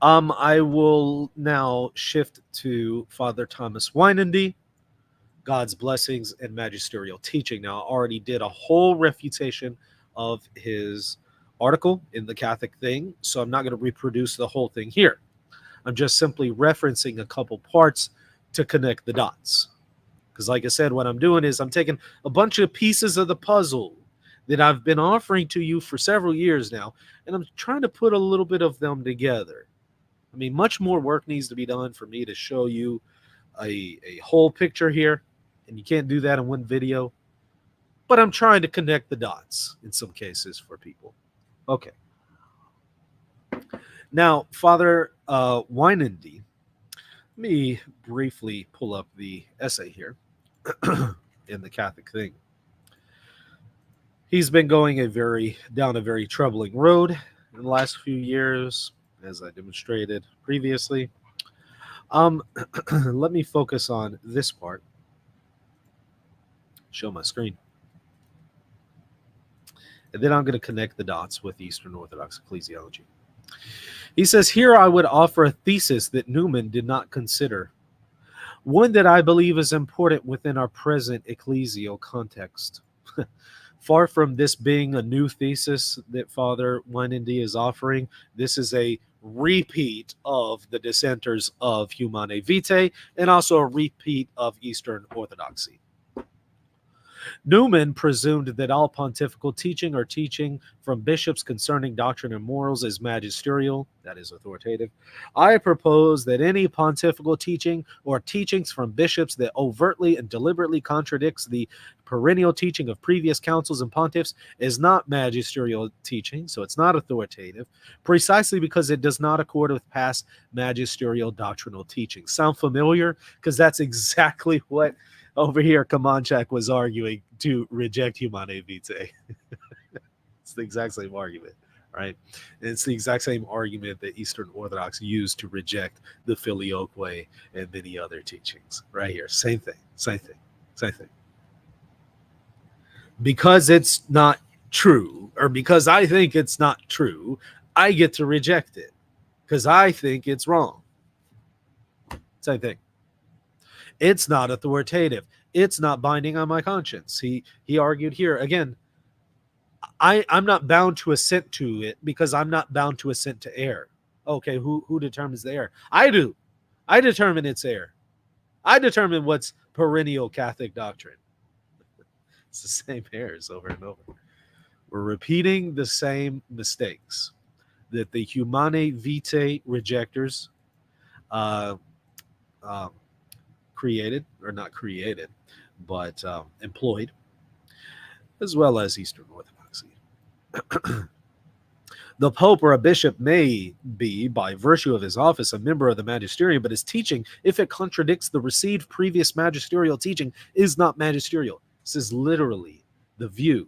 I will now shift to Father Thomas Weinandy, God's Blessings and Magisterial Teaching. Now, I already did a whole refutation of his article in the Catholic Thing, so I'm not going to reproduce the whole thing here. I'm just simply referencing a couple parts to connect the dots. Because like I said, what I'm doing is I'm taking a bunch of pieces of the puzzle that I've been offering to you for several years now, and I'm trying to put a little bit of them together. I mean, much more work needs to be done for me to show you a whole picture here, and you can't do that in one video. But I'm trying to connect the dots in some cases for people. Okay. Now, Father Weinandy, let me briefly pull up the essay here in the Catholic Thing. He's been going down a very troubling road in the last few years, as I demonstrated previously. Um, let me focus on this part. Show my screen, and then I'm going to connect the dots with Eastern Orthodox ecclesiology. He says, here I would offer a thesis that Newman did not consider, one that I believe is important within our present ecclesial context. Far from this being a new thesis that Father Weinendy is offering, this is a repeat of the dissenters of Humane Vitae and also a repeat of Eastern Orthodoxy. Newman presumed that all pontifical teaching or teaching from bishops concerning doctrine and morals is magisterial, that is authoritative. I propose that any pontifical teaching or teachings from bishops that overtly and deliberately contradicts the perennial teaching of previous councils and pontiffs is not magisterial teaching, so it's not authoritative, precisely because it does not accord with past magisterial doctrinal teaching. Sound familiar? Because that's exactly what over here Kamanchak was arguing to reject Humane Vitae. It's the exact same argument, right? And it's the exact same argument that Eastern Orthodox used to reject the Filioque and many other teachings. Right here, same thing, same thing, same thing. Because it's not true, or because I think it's not true, I get to reject it because I think it's wrong. Same thing. It's not authoritative. It's not binding on my conscience. He argued here again. I'm not bound to assent to it because I'm not bound to assent to error. Okay, who determines the error? I do. I determine its error. I determine what's perennial Catholic doctrine. It's the same errors over and over. We're repeating the same mistakes that the Humane Vitae rejectors uh, um, created, or not created, but employed, as well as Eastern Orthodoxy. The Pope or a bishop may be, by virtue of his office, a member of the magisterium, but his teaching, if it contradicts the received previous magisterial teaching, is not magisterial. This is literally the view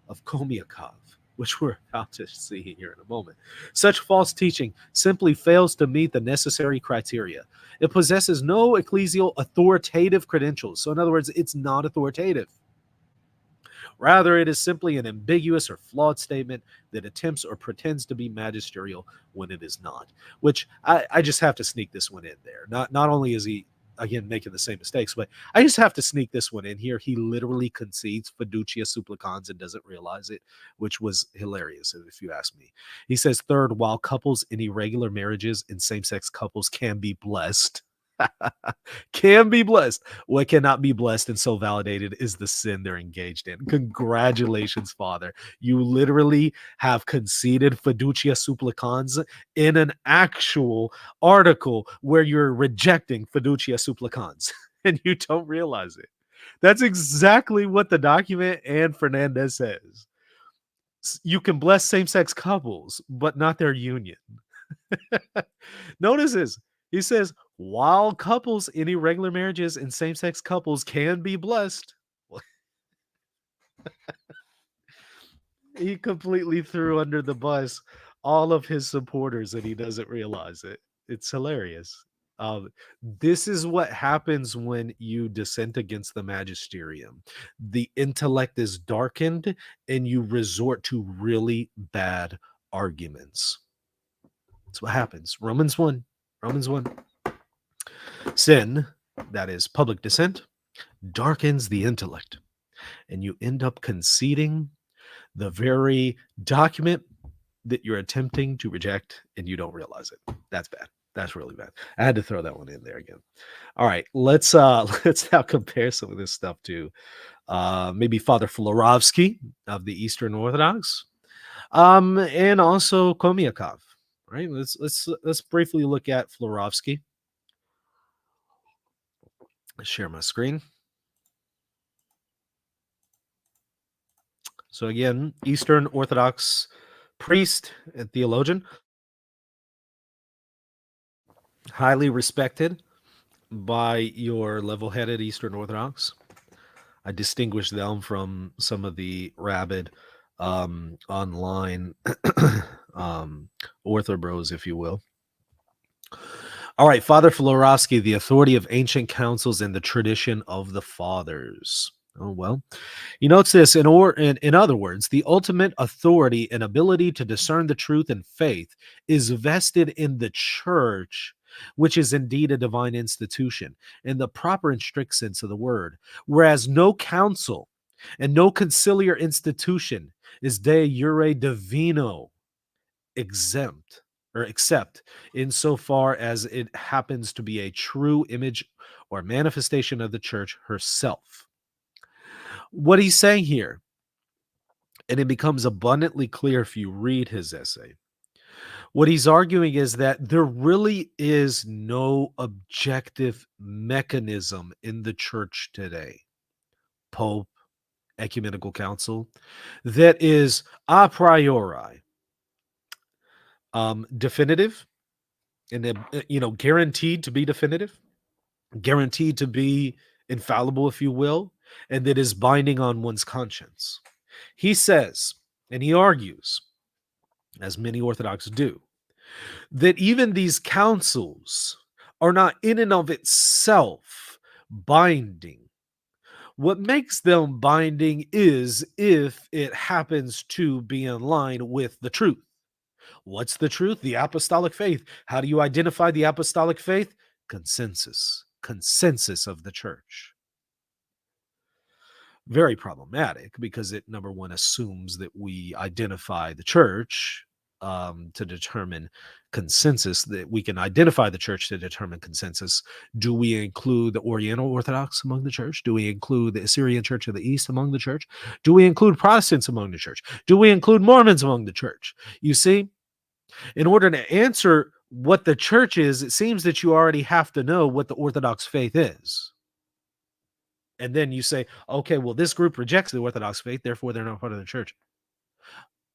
of Komiakov, which we're about to see here in a moment. Such false teaching simply fails to meet the necessary criteria. It possesses no ecclesial authoritative credentials. So, in other words, it's not authoritative. Rather, it is simply an ambiguous or flawed statement that attempts or pretends to be magisterial when it is not. Which I just have to sneak this one in there. Not only is he, again, making the same mistakes, but I just have to sneak this one in here. He literally concedes fiducia supplicans and doesn't realize it, which was hilarious, if you ask me. He says, third, while couples in irregular marriages and same-sex couples can be blessed, can be blessed. What cannot be blessed and so validated is the sin they're engaged in. Congratulations, Father. You literally have conceded fiducia supplicans in an actual article where you're rejecting fiducia supplicans and you don't realize it. That's exactly what the document and Fernandez says. You can bless same-sex couples, but not their union. Notice this. He says, while couples in irregular marriages and same-sex couples can be blessed, he completely threw under the bus all of his supporters and he doesn't realize it. It's hilarious. This is what happens when you dissent against the magisterium. The intellect is darkened and you resort to really bad arguments. That's what happens. Romans 1. Romans 1. Sin, that is public dissent, darkens the intellect, and you end up conceding the very document that you're attempting to reject, and you don't realize it. That's bad. That's really bad. I had to throw that one in there again. All right, let's let's now compare some of this stuff to maybe Father Florovsky of the Eastern Orthodox, and also Komiakov. Right? Let's briefly look at Florovsky. Share my screen. So again, Eastern Orthodox priest and theologian, highly respected by your level-headed Eastern Orthodox. I distinguish them from some of the rabid online orthobros, if you will. All right, Father Florovsky, the authority of ancient councils and the tradition of the fathers. Oh, well, he notes this in other words, the ultimate authority and ability to discern the truth and faith is vested in the church, which is indeed a divine institution in the proper and strict sense of the word, whereas no council and no conciliar institution is de jure divino exempt or except insofar as it happens to be a true image or manifestation of the church herself. What he's saying here, and it becomes abundantly clear if you read his essay, what he's arguing is that there really is no objective mechanism in the church today, Pope, Ecumenical Council, that is a priori definitive and guaranteed to be definitive, guaranteed to be infallible, if you will, and that is binding on one's conscience. He says, and he argues, as many Orthodox do, that even these councils are not in and of itself binding. What makes them binding is if it happens to be in line with the truth. What's the truth? The apostolic faith. How do you identify the apostolic faith? Consensus of the church. Very problematic because it, number one, assumes that we identify the church to determine consensus, that we can identify the church to determine consensus. Do we include the Oriental Orthodox among the church? Do we include the Assyrian Church of the East among the church? Do we include Protestants among the church? Do we include Mormons among the church? You see, in order to answer what the church is, it seems that you already have to know what the Orthodox faith is. And then you say, okay, well, this group rejects the Orthodox faith, therefore they're not part of the church.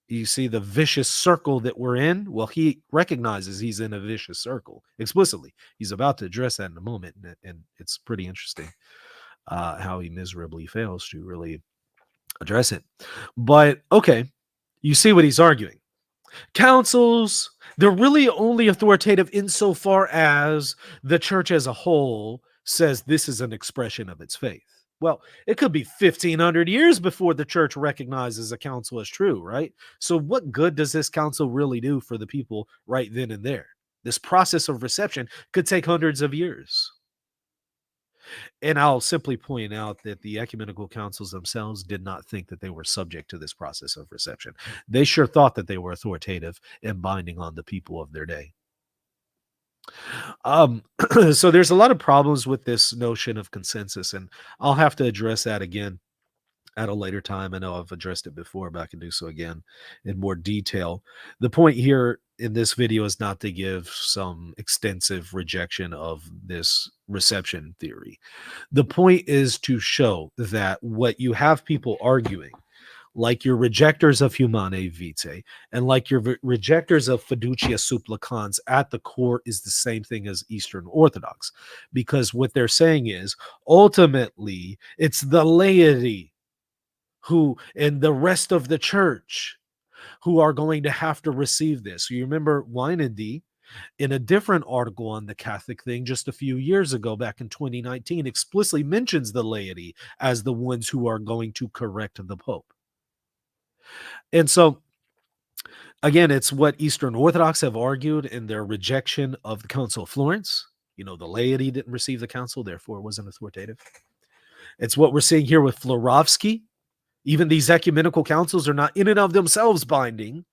You see the vicious circle that we're in? Well, he recognizes he's in a vicious circle explicitly. He's about to address that in a moment, and it's pretty interesting how he miserably fails to really address it. But okay, you see what he's arguing. Councils, they're really only authoritative insofar as the church as a whole says this is an expression of its faith. Well, it could be 1,500 years before the church recognizes a council as true, right? So what good does this council really do for the people right then and there? This process of reception could take hundreds of years. And I'll simply point out that the ecumenical councils themselves did not think that they were subject to this process of reception. They sure thought that they were authoritative and binding on the people of their day. So there's a lot of problems with this notion of consensus, and I'll have to address that again at a later time. I know I've addressed it before, but I can do so again in more detail. The point here in this video is not to give some extensive rejection of this reception theory. The point is to show that what you have people arguing, like your rejectors of humanae vitae and like your rejectors of fiducia supplicans, at the core is the same thing as Eastern Orthodox, because what they're saying is ultimately it's the laity who and the rest of the church who are going to have to receive this. You remember Weinendy in a different article on the Catholic thing just a few years ago, back in 2019, explicitly mentions the laity as the ones who are going to correct the Pope. And so, again, it's what Eastern Orthodox have argued in their rejection of the Council of Florence. You know, the laity didn't receive the council, therefore it wasn't authoritative. It's what we're seeing here with Florovsky. Even these ecumenical councils are not in and of themselves binding.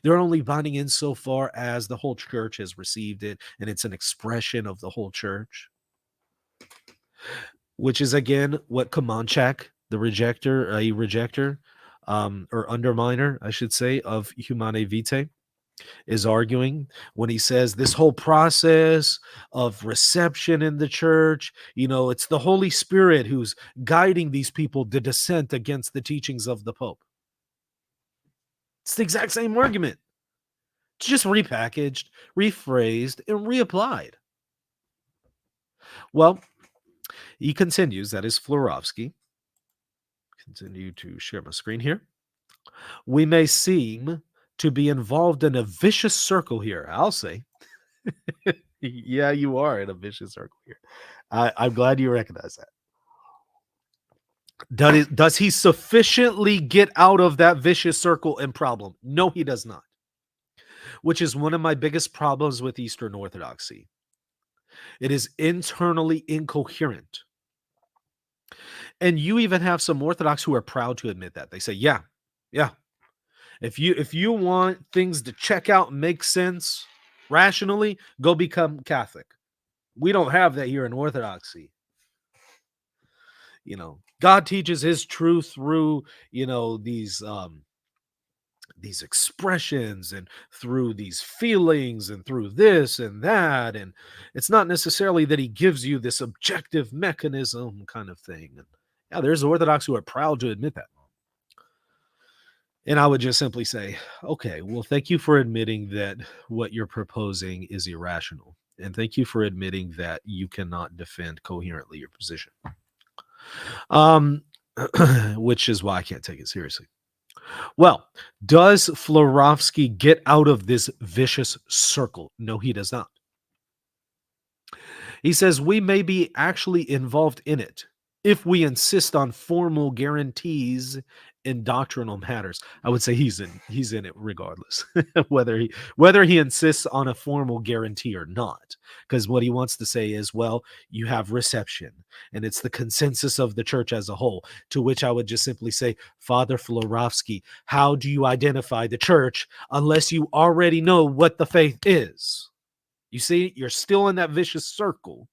They're only binding insofar as the whole church has received it, and it's an expression of the whole church. Which is, again, what Kamanchak, the rejecter, or underminer, I should say, of Humanae Vitae, is arguing when he says this whole process of reception in the church, it's the Holy Spirit who's guiding these people to dissent against the teachings of the Pope. It's the exact same argument. It's just repackaged, rephrased, and reapplied. Well, he continues, that is Florovsky. Continue to share my screen here. We may seem to be involved in a vicious circle here, I'll say, Yeah, you are in a vicious circle here. I'm glad you recognize that. Does he sufficiently get out of that vicious circle and problem? No, he does not. Which is one of my biggest problems with Eastern Orthodoxy. It is internally incoherent. And you even have some Orthodox who are proud to admit that. They say, yeah, yeah. If you want things to check out and make sense rationally, go become Catholic. We don't have that here in Orthodoxy. God teaches his truth through, these expressions and through these feelings and through this and that, and it's not necessarily that he gives you this objective mechanism kind of thing. And yeah, there's Orthodox who are proud to admit that. And I would just simply say, okay, well, thank you for admitting that what you're proposing is irrational, and thank you for admitting that you cannot defend coherently your position, um which is why I can't take it seriously. Well, does Florovsky get out of this vicious circle? No, he does not. He says we may be actually involved in it if we insist on formal guarantees in doctrinal matters. I would say he's in it regardless, whether he insists on a formal guarantee or not. Because what he wants to say is, well, you have reception, and it's the consensus of the church as a whole. To which I would just simply say, Father Florovsky, how do you identify the church unless you already know what the faith is? You see, you're still in that vicious circle,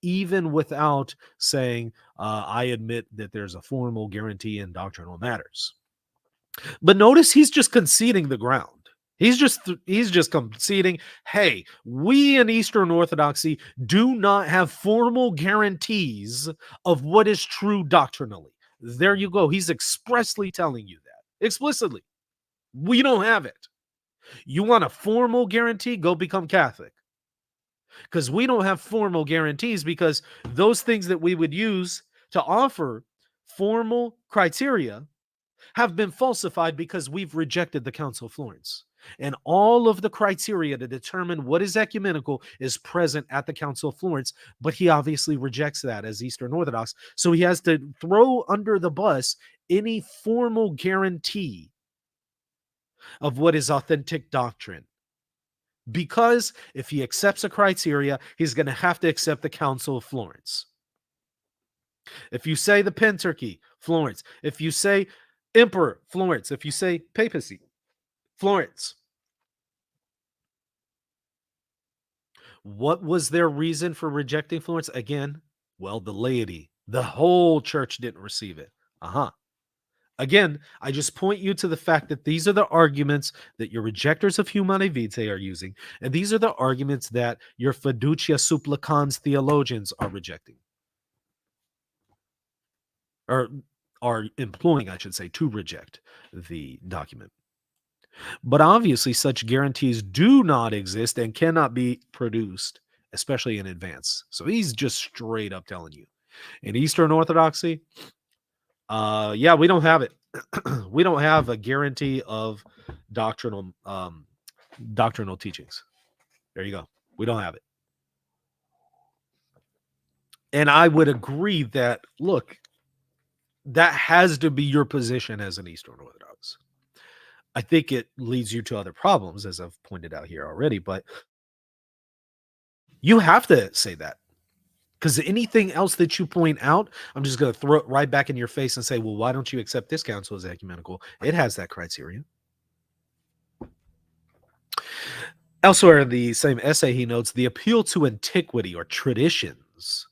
even without saying, I admit that there's a formal guarantee in doctrinal matters. But notice he's just conceding the ground. He's just conceding, hey, we in Eastern Orthodoxy do not have formal guarantees of what is true doctrinally. There you go. He's expressly telling you that. Explicitly. We don't have it. You want a formal guarantee? Go become Catholic. Because we don't have formal guarantees, because those things that we would use to offer formal criteria have been falsified because we've rejected the Council of Florence. And all of the criteria to determine what is ecumenical is present at the Council of Florence, but he obviously rejects that as Eastern Orthodox. So he has to throw under the bus any formal guarantee of what is authentic doctrine. Because if he accepts a criteria, he's going to have to accept the Council of Florence. If you say the Pentarchy, Florence. If you say Emperor, Florence. If you say Papacy, Florence. What was their reason for rejecting Florence? Again, well, the laity. The whole church didn't receive it. Again, I just point you to the fact that these are the arguments that your rejectors of Humanae Vitae are using, and these are the arguments that your fiducia supplicans theologians are rejecting, or are employing, I should say, to reject the document. But obviously, such guarantees do not exist and cannot be produced, especially in advance. So he's just straight up telling you. In Eastern Orthodoxy, yeah, we don't have it. We don't have a guarantee of doctrinal teachings. There you go. We don't have it. And I would agree that, look, that has to be your position as an Eastern Orthodox. I think it leads you to other problems, as I've pointed out here already, but you have to say that. Because anything else that you point out, I'm just going to throw it right back in your face and say, well, why don't you accept this council as ecumenical? It has that criteria. Elsewhere in the same essay, he notes the appeal to antiquity or traditions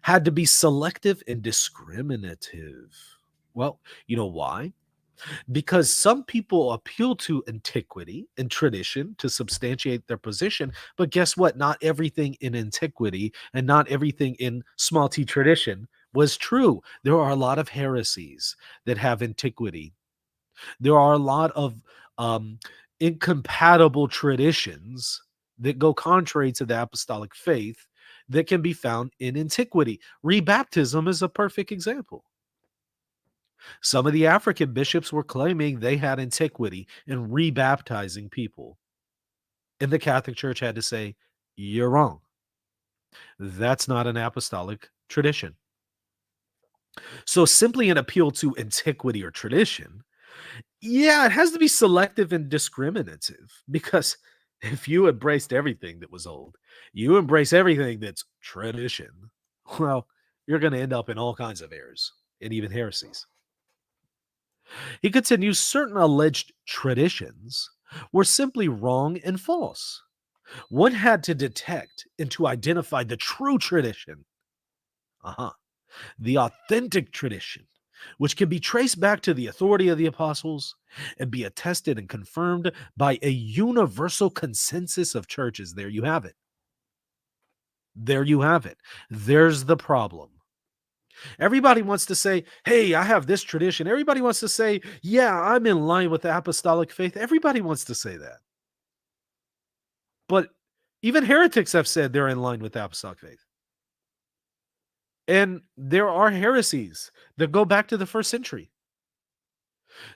had to be selective and discriminative. Well, you know why? Because some people appeal to antiquity and tradition to substantiate their position. But guess what? Not everything in antiquity and not everything in small t tradition was true. There are a lot of heresies that have antiquity. There are a lot of incompatible traditions that go contrary to the apostolic faith that can be found in antiquity. Rebaptism is a perfect example. Some of the African bishops were claiming they had antiquity in rebaptizing people. And the Catholic Church had to say, You're wrong. That's not an apostolic tradition. So simply an appeal to antiquity or tradition, yeah, it has to be selective and discriminative because if you embraced everything that was old, you embrace everything that's tradition, well, you're going to end up in all kinds of errors and even heresies. He continues certain alleged traditions were simply wrong and false. One had to detect and to identify the true tradition. Uh-huh. The authentic tradition, which can be traced back to the authority of the apostles and be attested and confirmed by a universal consensus of churches. There you have it. There you have it. There's the problem. Everybody wants to say, hey, I have this tradition. Everybody wants to say, yeah, I'm in line with the apostolic faith. Everybody wants to say that. But even heretics have said they're in line with the apostolic faith. And there are heresies that go back to the first century.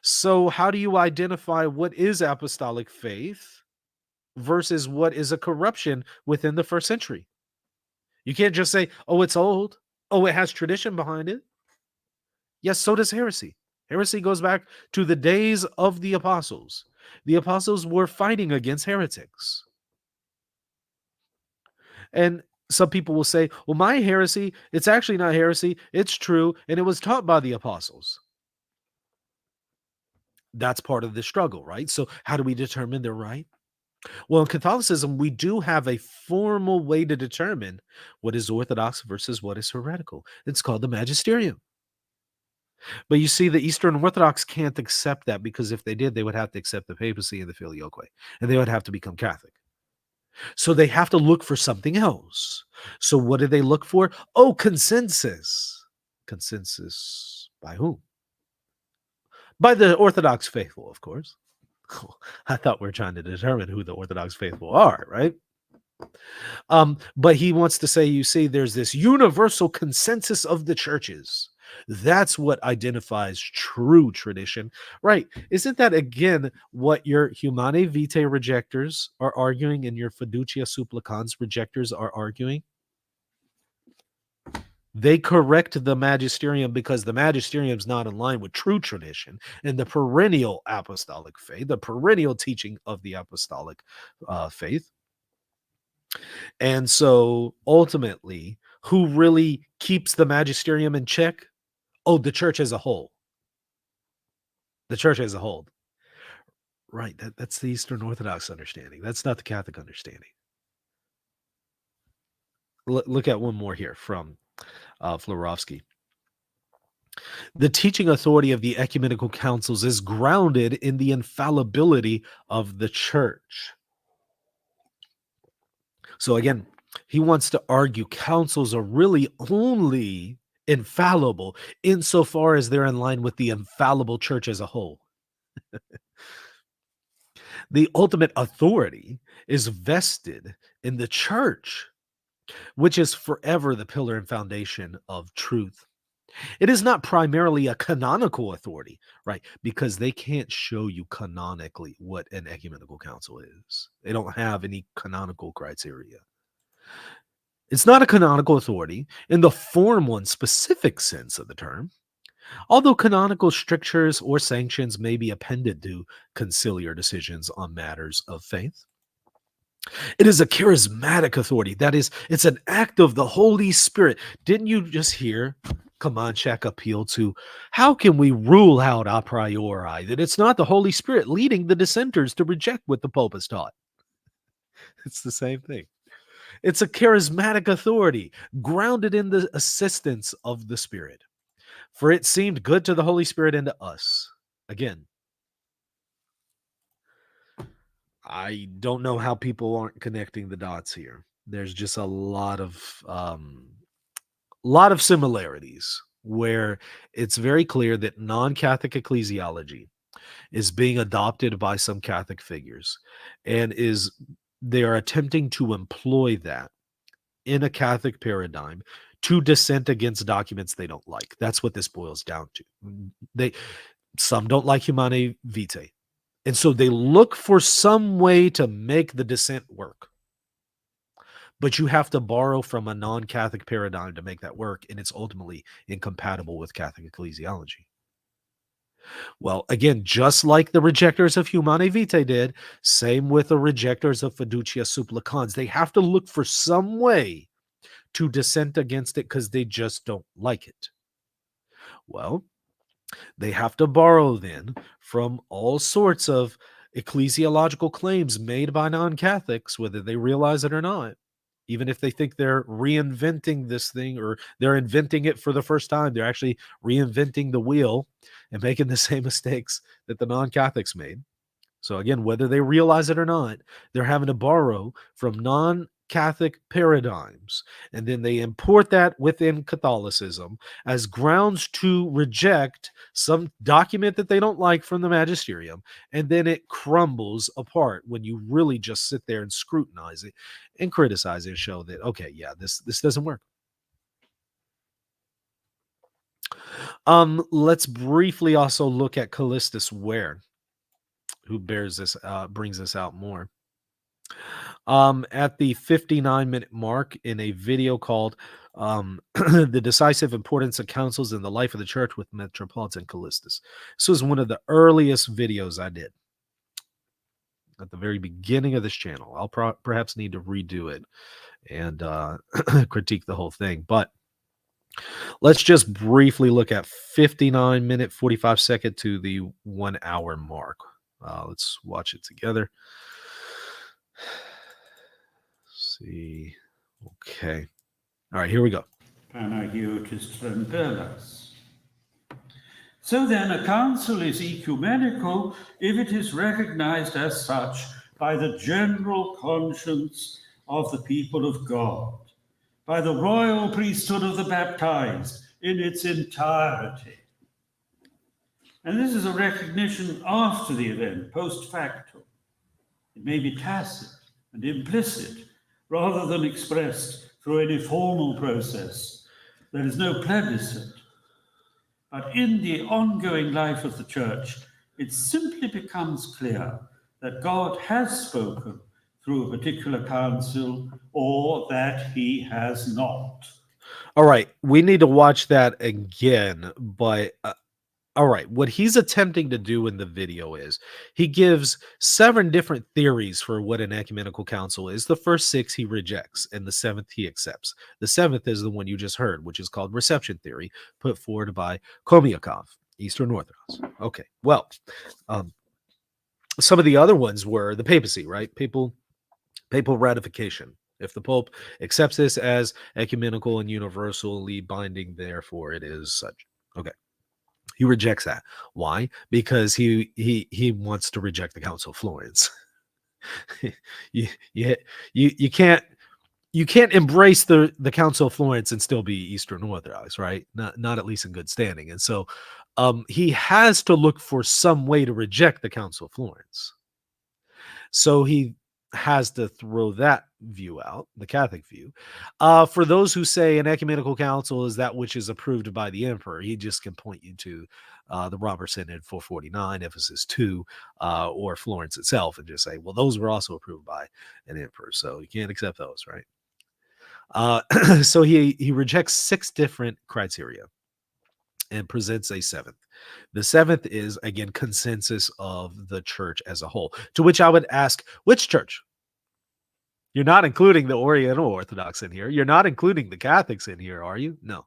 So, how do you identify what is apostolic faith versus what is a corruption within the first century? You can't just say, oh, it's old. Oh, it has tradition behind it. Yes, so does heresy. Heresy goes back to the days of the apostles. The apostles were fighting against heretics. And some people will say, well, my heresy, it's actually not heresy. It's true. And it was taught by the apostles. That's part of the struggle, right? So, how do we determine they're right? Well, in Catholicism, we do have a formal way to determine what is orthodox versus what is heretical. It's called the magisterium. But you see, the Eastern Orthodox can't accept that because if they did, they would have to accept the papacy and the filioque, and they would have to become Catholic. So they have to look for something else. So what do they look for? Oh, consensus. Consensus by whom? By the Orthodox faithful, of course. I thought we were trying to determine who the Orthodox faithful are, right? But he wants to say, you see, there's this universal consensus of the churches. That's what identifies true tradition, right? Isn't that again what your Humane Vitae rejectors are arguing and your Fiducia Supplicans rejectors are arguing? They correct the magisterium because the magisterium is not in line with true tradition and the perennial apostolic faith, the perennial teaching of the apostolic faith. And so ultimately, who really keeps the magisterium in check? Oh, the church as a whole. The church as a whole. Right. That's the Eastern Orthodox understanding. That's not the Catholic understanding. Look at one more here from Florovsky. The teaching authority of the ecumenical councils is grounded in the infallibility of the church. So again, he wants to argue councils are really only infallible insofar as they're in line with the infallible church as a whole. The ultimate authority is vested in the church, which is forever the pillar and foundation of truth. It is not primarily a canonical authority, right? Because they can't show you canonically what an ecumenical council is. They don't have any canonical criteria. It's not a canonical authority in the Form 1 specific sense of the term, although canonical strictures or sanctions may be appended to conciliar decisions on matters of faith. It is a charismatic authority. That is, it's an act of the Holy Spirit. Didn't you just hear Kamanchak appeal to how can we rule out a priori that it's not the Holy Spirit leading the dissenters to reject what the Pope has taught? It's the same thing. It's a charismatic authority grounded in the assistance of the Spirit. For it seemed good to the Holy Spirit and to us. Again, I don't know how people aren't connecting the dots here. There's just a lot of similarities where it's very clear that non-Catholic ecclesiology is being adopted by some Catholic figures and they are attempting to employ that in a Catholic paradigm to dissent against documents they don't like. That's what this boils down to. Some don't like Humane Vitae. And so they look for some way to make the dissent work. but you have to borrow from a non-Catholic paradigm to make that work, and it's ultimately incompatible with Catholic ecclesiology. Well, again, just like the rejectors of Humane Vitae did, same with the rejectors of Fiducia Supplicans. They have to look for some way to dissent against it because they just don't like it. Well, they have to borrow then from all sorts of ecclesiological claims made by non-Catholics, whether they realize it or not. Even if they think they're reinventing this thing or they're inventing it for the first time, they're actually reinventing the wheel and making the same mistakes that the non-Catholics made. So again, whether they realize it or not, they're having to borrow from non-Catholic paradigms, and then they import that within Catholicism as grounds to reject some document that they don't like from the magisterium, and then it crumbles apart when you really just sit there and scrutinize it and criticize it and show that, okay, yeah, this doesn't work. Let's briefly also look at Callistus Ware, who brings this out more. At the 59-minute mark in a video called The Decisive Importance of Councils in the Life of the Church with Metropolitan Callistus. This was one of the earliest videos I did at the very beginning of this channel. I'll perhaps need to redo it and critique the whole thing. But let's just briefly look at 59-minute, 45-second to the 1 hour mark. Let's watch it together. See. Okay. All right, here we go. So then, a council is ecumenical if it is recognized as such by the general conscience of the people of God, by the royal priesthood of the baptized in its entirety. And this is a recognition after the event, post facto. It may be tacit and implicit, rather than expressed through any formal process. There is no plebiscite. But in the ongoing life of the Church, it simply becomes clear that God has spoken through a particular council, or that he has not. All right, we need to watch that again, but all right, what he's attempting to do in the video is he gives 7 different theories for what an ecumenical council is. The first 6 he rejects, and the 7th he accepts. The 7th is the one you just heard, which is called reception theory, put forward by Komiakov, Eastern Orthodox. Okay, well, some of the other ones were the papacy, right? Papal ratification. If the Pope accepts this as ecumenical and universally binding, therefore it is such. Okay. He rejects that. Why? Because he wants to reject the Council of Florence. you can't embrace the Council of Florence and still be Eastern Orthodox, right? Not at least in good standing. And so he has to look for some way to reject the Council of Florence. So he has to throw that view out, the Catholic view. For those who say an ecumenical council is that which is approved by the emperor, he just can point you to the Robert Synod 449, Ephesus 2, or Florence itself, and just say, well, those were also approved by an emperor, so you can't accept those, right? So he rejects 6 different criteria and presents a 7th. The 7th is, again, consensus of the church as a whole, to which I would ask, which church? You're not including the Oriental Orthodox in here. You're not including the Catholics in here, are you? No.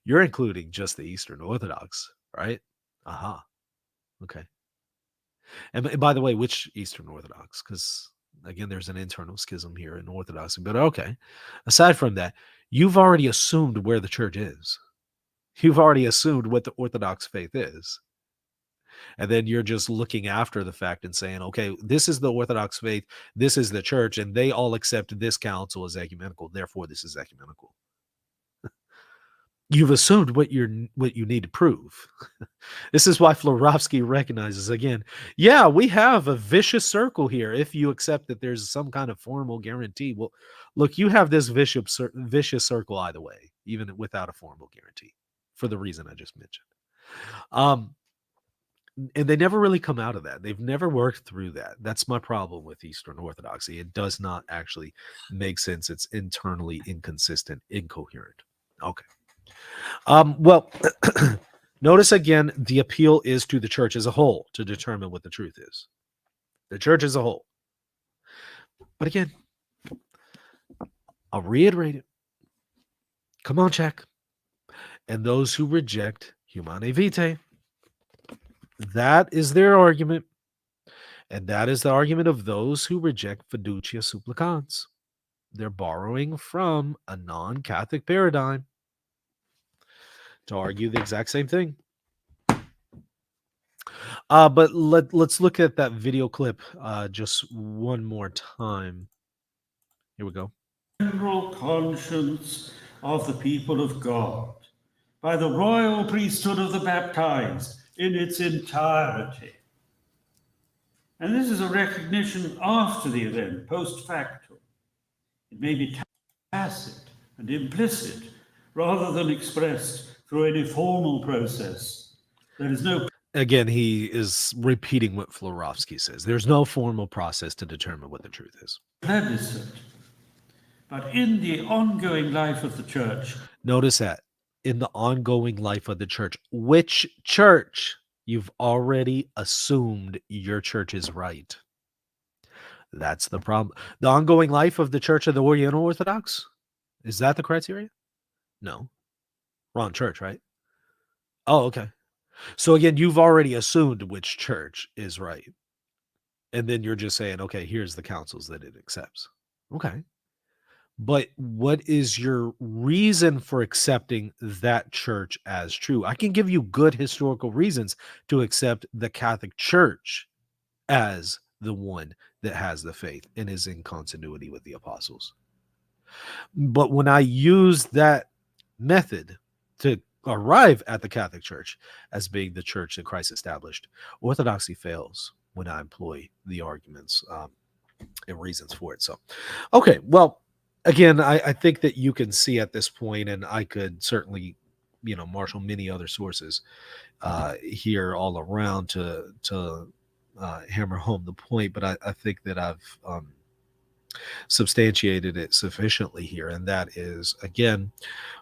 You're including just the Eastern Orthodox, right? Aha. Okay. And by the way, which Eastern Orthodox? Because, again, there's an internal schism here in Orthodoxy. But okay. Aside from that, you've already assumed where the church is. You've already assumed what the Orthodox faith is. And then you're just looking after the fact and saying, okay, this is the Orthodox faith, this is the church, and they all accept this council as ecumenical. Therefore, this is ecumenical. You've assumed what you need to prove. This is why Florovsky recognizes, again, yeah, we have a vicious circle here if you accept that there's some kind of formal guarantee. Well, look, you have this vicious circle either way, even without a formal guarantee, for the reason I just mentioned. And they never really come out of that. They've never worked through that. That's my problem with Eastern Orthodoxy. It does not actually make sense. It's internally inconsistent, incoherent. Okay. Well, notice again, the appeal is to the church as a whole to determine what the truth is. The church as a whole. But again, I'll reiterate it. Come on, check. And those who reject Humane Vitae, that is their argument. And that is the argument of those who reject Fiducia Supplicans. They're borrowing from a non-Catholic paradigm to argue the exact same thing. But let's look at that video clip just one more time. Here we go. General conscience of the people of God, by the royal priesthood of the baptized in its entirety. And this is a recognition after the event, post facto. It may be tacit and implicit rather than expressed through any formal process. There is no. Again, he is repeating what Florovsky says. There's no formal process to determine what the truth is. Plebiscite. But in the ongoing life of the church. Notice that. In the ongoing life of the church. Which church? You've already assumed your church is right. That's the problem. The ongoing life of the Church of the Oriental Orthodox? Is that the criteria? No. Wrong church, right? Oh, okay. So again, you've already assumed which church is right. And then you're just saying, okay, here's the councils that it accepts. Okay. But what is your reason for accepting that church as true? I can give you good historical reasons to accept the Catholic Church as the one that has the faith and is in continuity with the apostles. But when I use that method to arrive at the Catholic Church as being the church that Christ established, orthodoxy fails when I employ the arguments and reasons for it. So, okay, well, again, I think that you can see at this point, and I could certainly, marshal many other sources here all around to hammer home the point, but I think that I've substantiated it sufficiently here, and that is, again,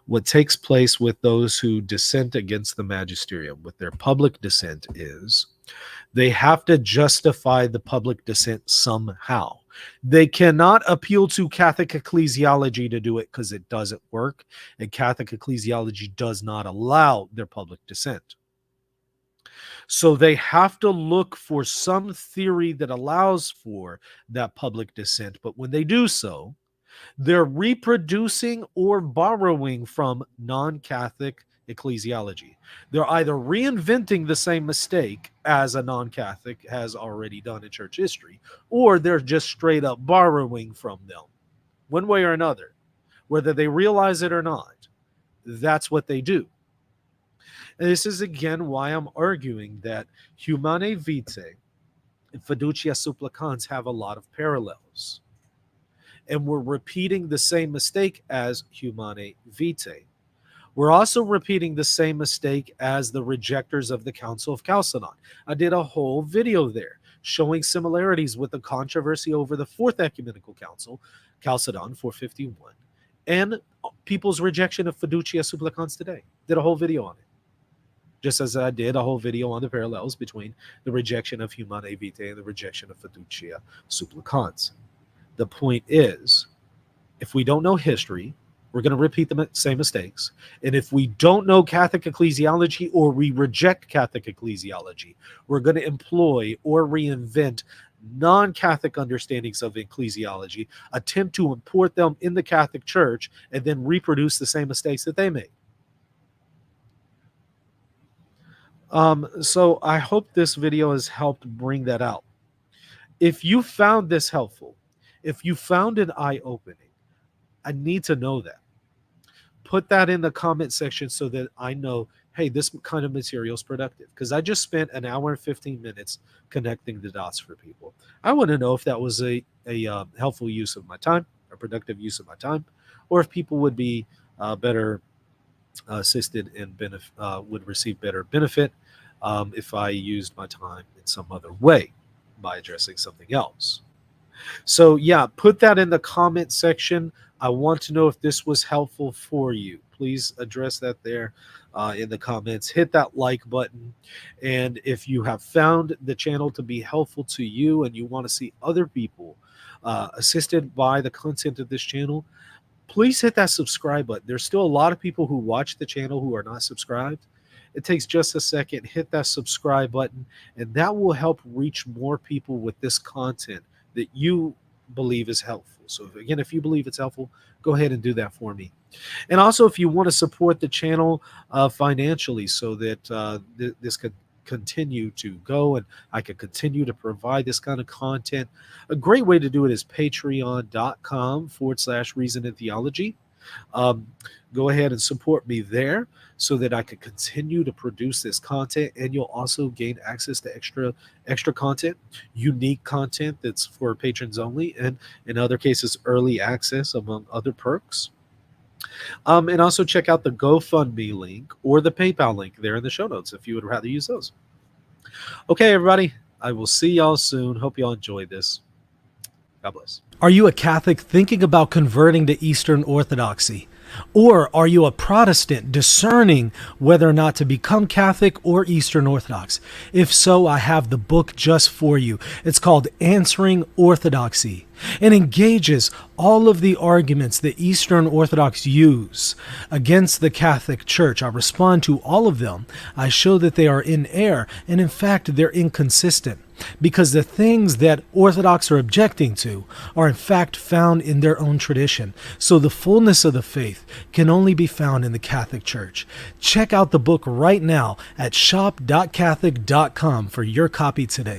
what takes place with those who dissent against the magisterium with their public dissent is they have to justify the public dissent somehow. They cannot appeal to Catholic ecclesiology to do it because it doesn't work, and Catholic ecclesiology does not allow their public dissent. So they have to look for some theory that allows for that public dissent. But when they do so, they're reproducing or borrowing from non-Catholic ecclesiology. They're either reinventing the same mistake as a non-Catholic has already done in church history, or they're just straight up borrowing from them. One way or another, whether they realize it or not, that's what they do. And this is again why I'm arguing that Humane Vitae and Fiducia Supplicans have a lot of parallels. And we're repeating the same mistake as Humane Vitae. We're also repeating the same mistake as the rejectors of the Council of Chalcedon. I did a whole video there showing similarities with the controversy over the Fourth Ecumenical Council, Chalcedon 451, and people's rejection of Fiducia Supplicans today. Did a whole video on it. Just as I did a whole video on the parallels between the rejection of Humane Vitae and the rejection of Fiducia Supplicans. The point is, if we don't know history, we're going to repeat the same mistakes. And if we don't know Catholic ecclesiology or we reject Catholic ecclesiology, we're going to employ or reinvent non-Catholic understandings of ecclesiology, attempt to import them in the Catholic Church, and then reproduce the same mistakes that they made. So I hope this video has helped bring that out. If you found this helpful, if you found it eye-opening, I need to know that. Put that in the comment section so that I know, hey, this kind of material is productive. Because I just spent an hour and 15 minutes connecting the dots for people. I want to know if that was a helpful use of my time, a productive use of my time, or if people would be better assisted and would receive better benefit if I used my time in some other way by addressing something else. So, yeah, put that in the comment section. I want to know if this was helpful for you. Please address that there in the comments. Hit that like button. And if you have found the channel to be helpful to you and you want to see other people assisted by the content of this channel, please hit that subscribe button. There's still a lot of people who watch the channel who are not subscribed. It takes just a second. Hit that subscribe button, and that will help reach more people with this content that you believe is helpful. So again, if you believe it's helpful, go ahead and do that for me. And also, if you want to support the channel financially so that this could continue to go and I could continue to provide this kind of content, a great way to do it is patreon.com/reason and theology. Go ahead and support me there so that I can continue to produce this content, and you'll also gain access to extra content, unique content that's for patrons only, and in other cases early access among other perks. And also check out the GoFundMe link or the PayPal link there in the show notes if you would rather use those. Okay, everybody, I will see y'all soon. Hope y'all enjoyed this. God bless. Are you a Catholic thinking about converting to Eastern Orthodoxy? Or are you a Protestant discerning whether or not to become Catholic or Eastern Orthodox? If so, I have the book just for you. It's called Answering Orthodoxy, and engages all of the arguments that Eastern Orthodox use against the Catholic Church. I respond to all of them. I show that they are in error, and in fact, they're inconsistent, because the things that Orthodox are objecting to are in fact found in their own tradition. So the fullness of the faith can only be found in the Catholic Church. Check out the book right now at shop.catholic.com for your copy today.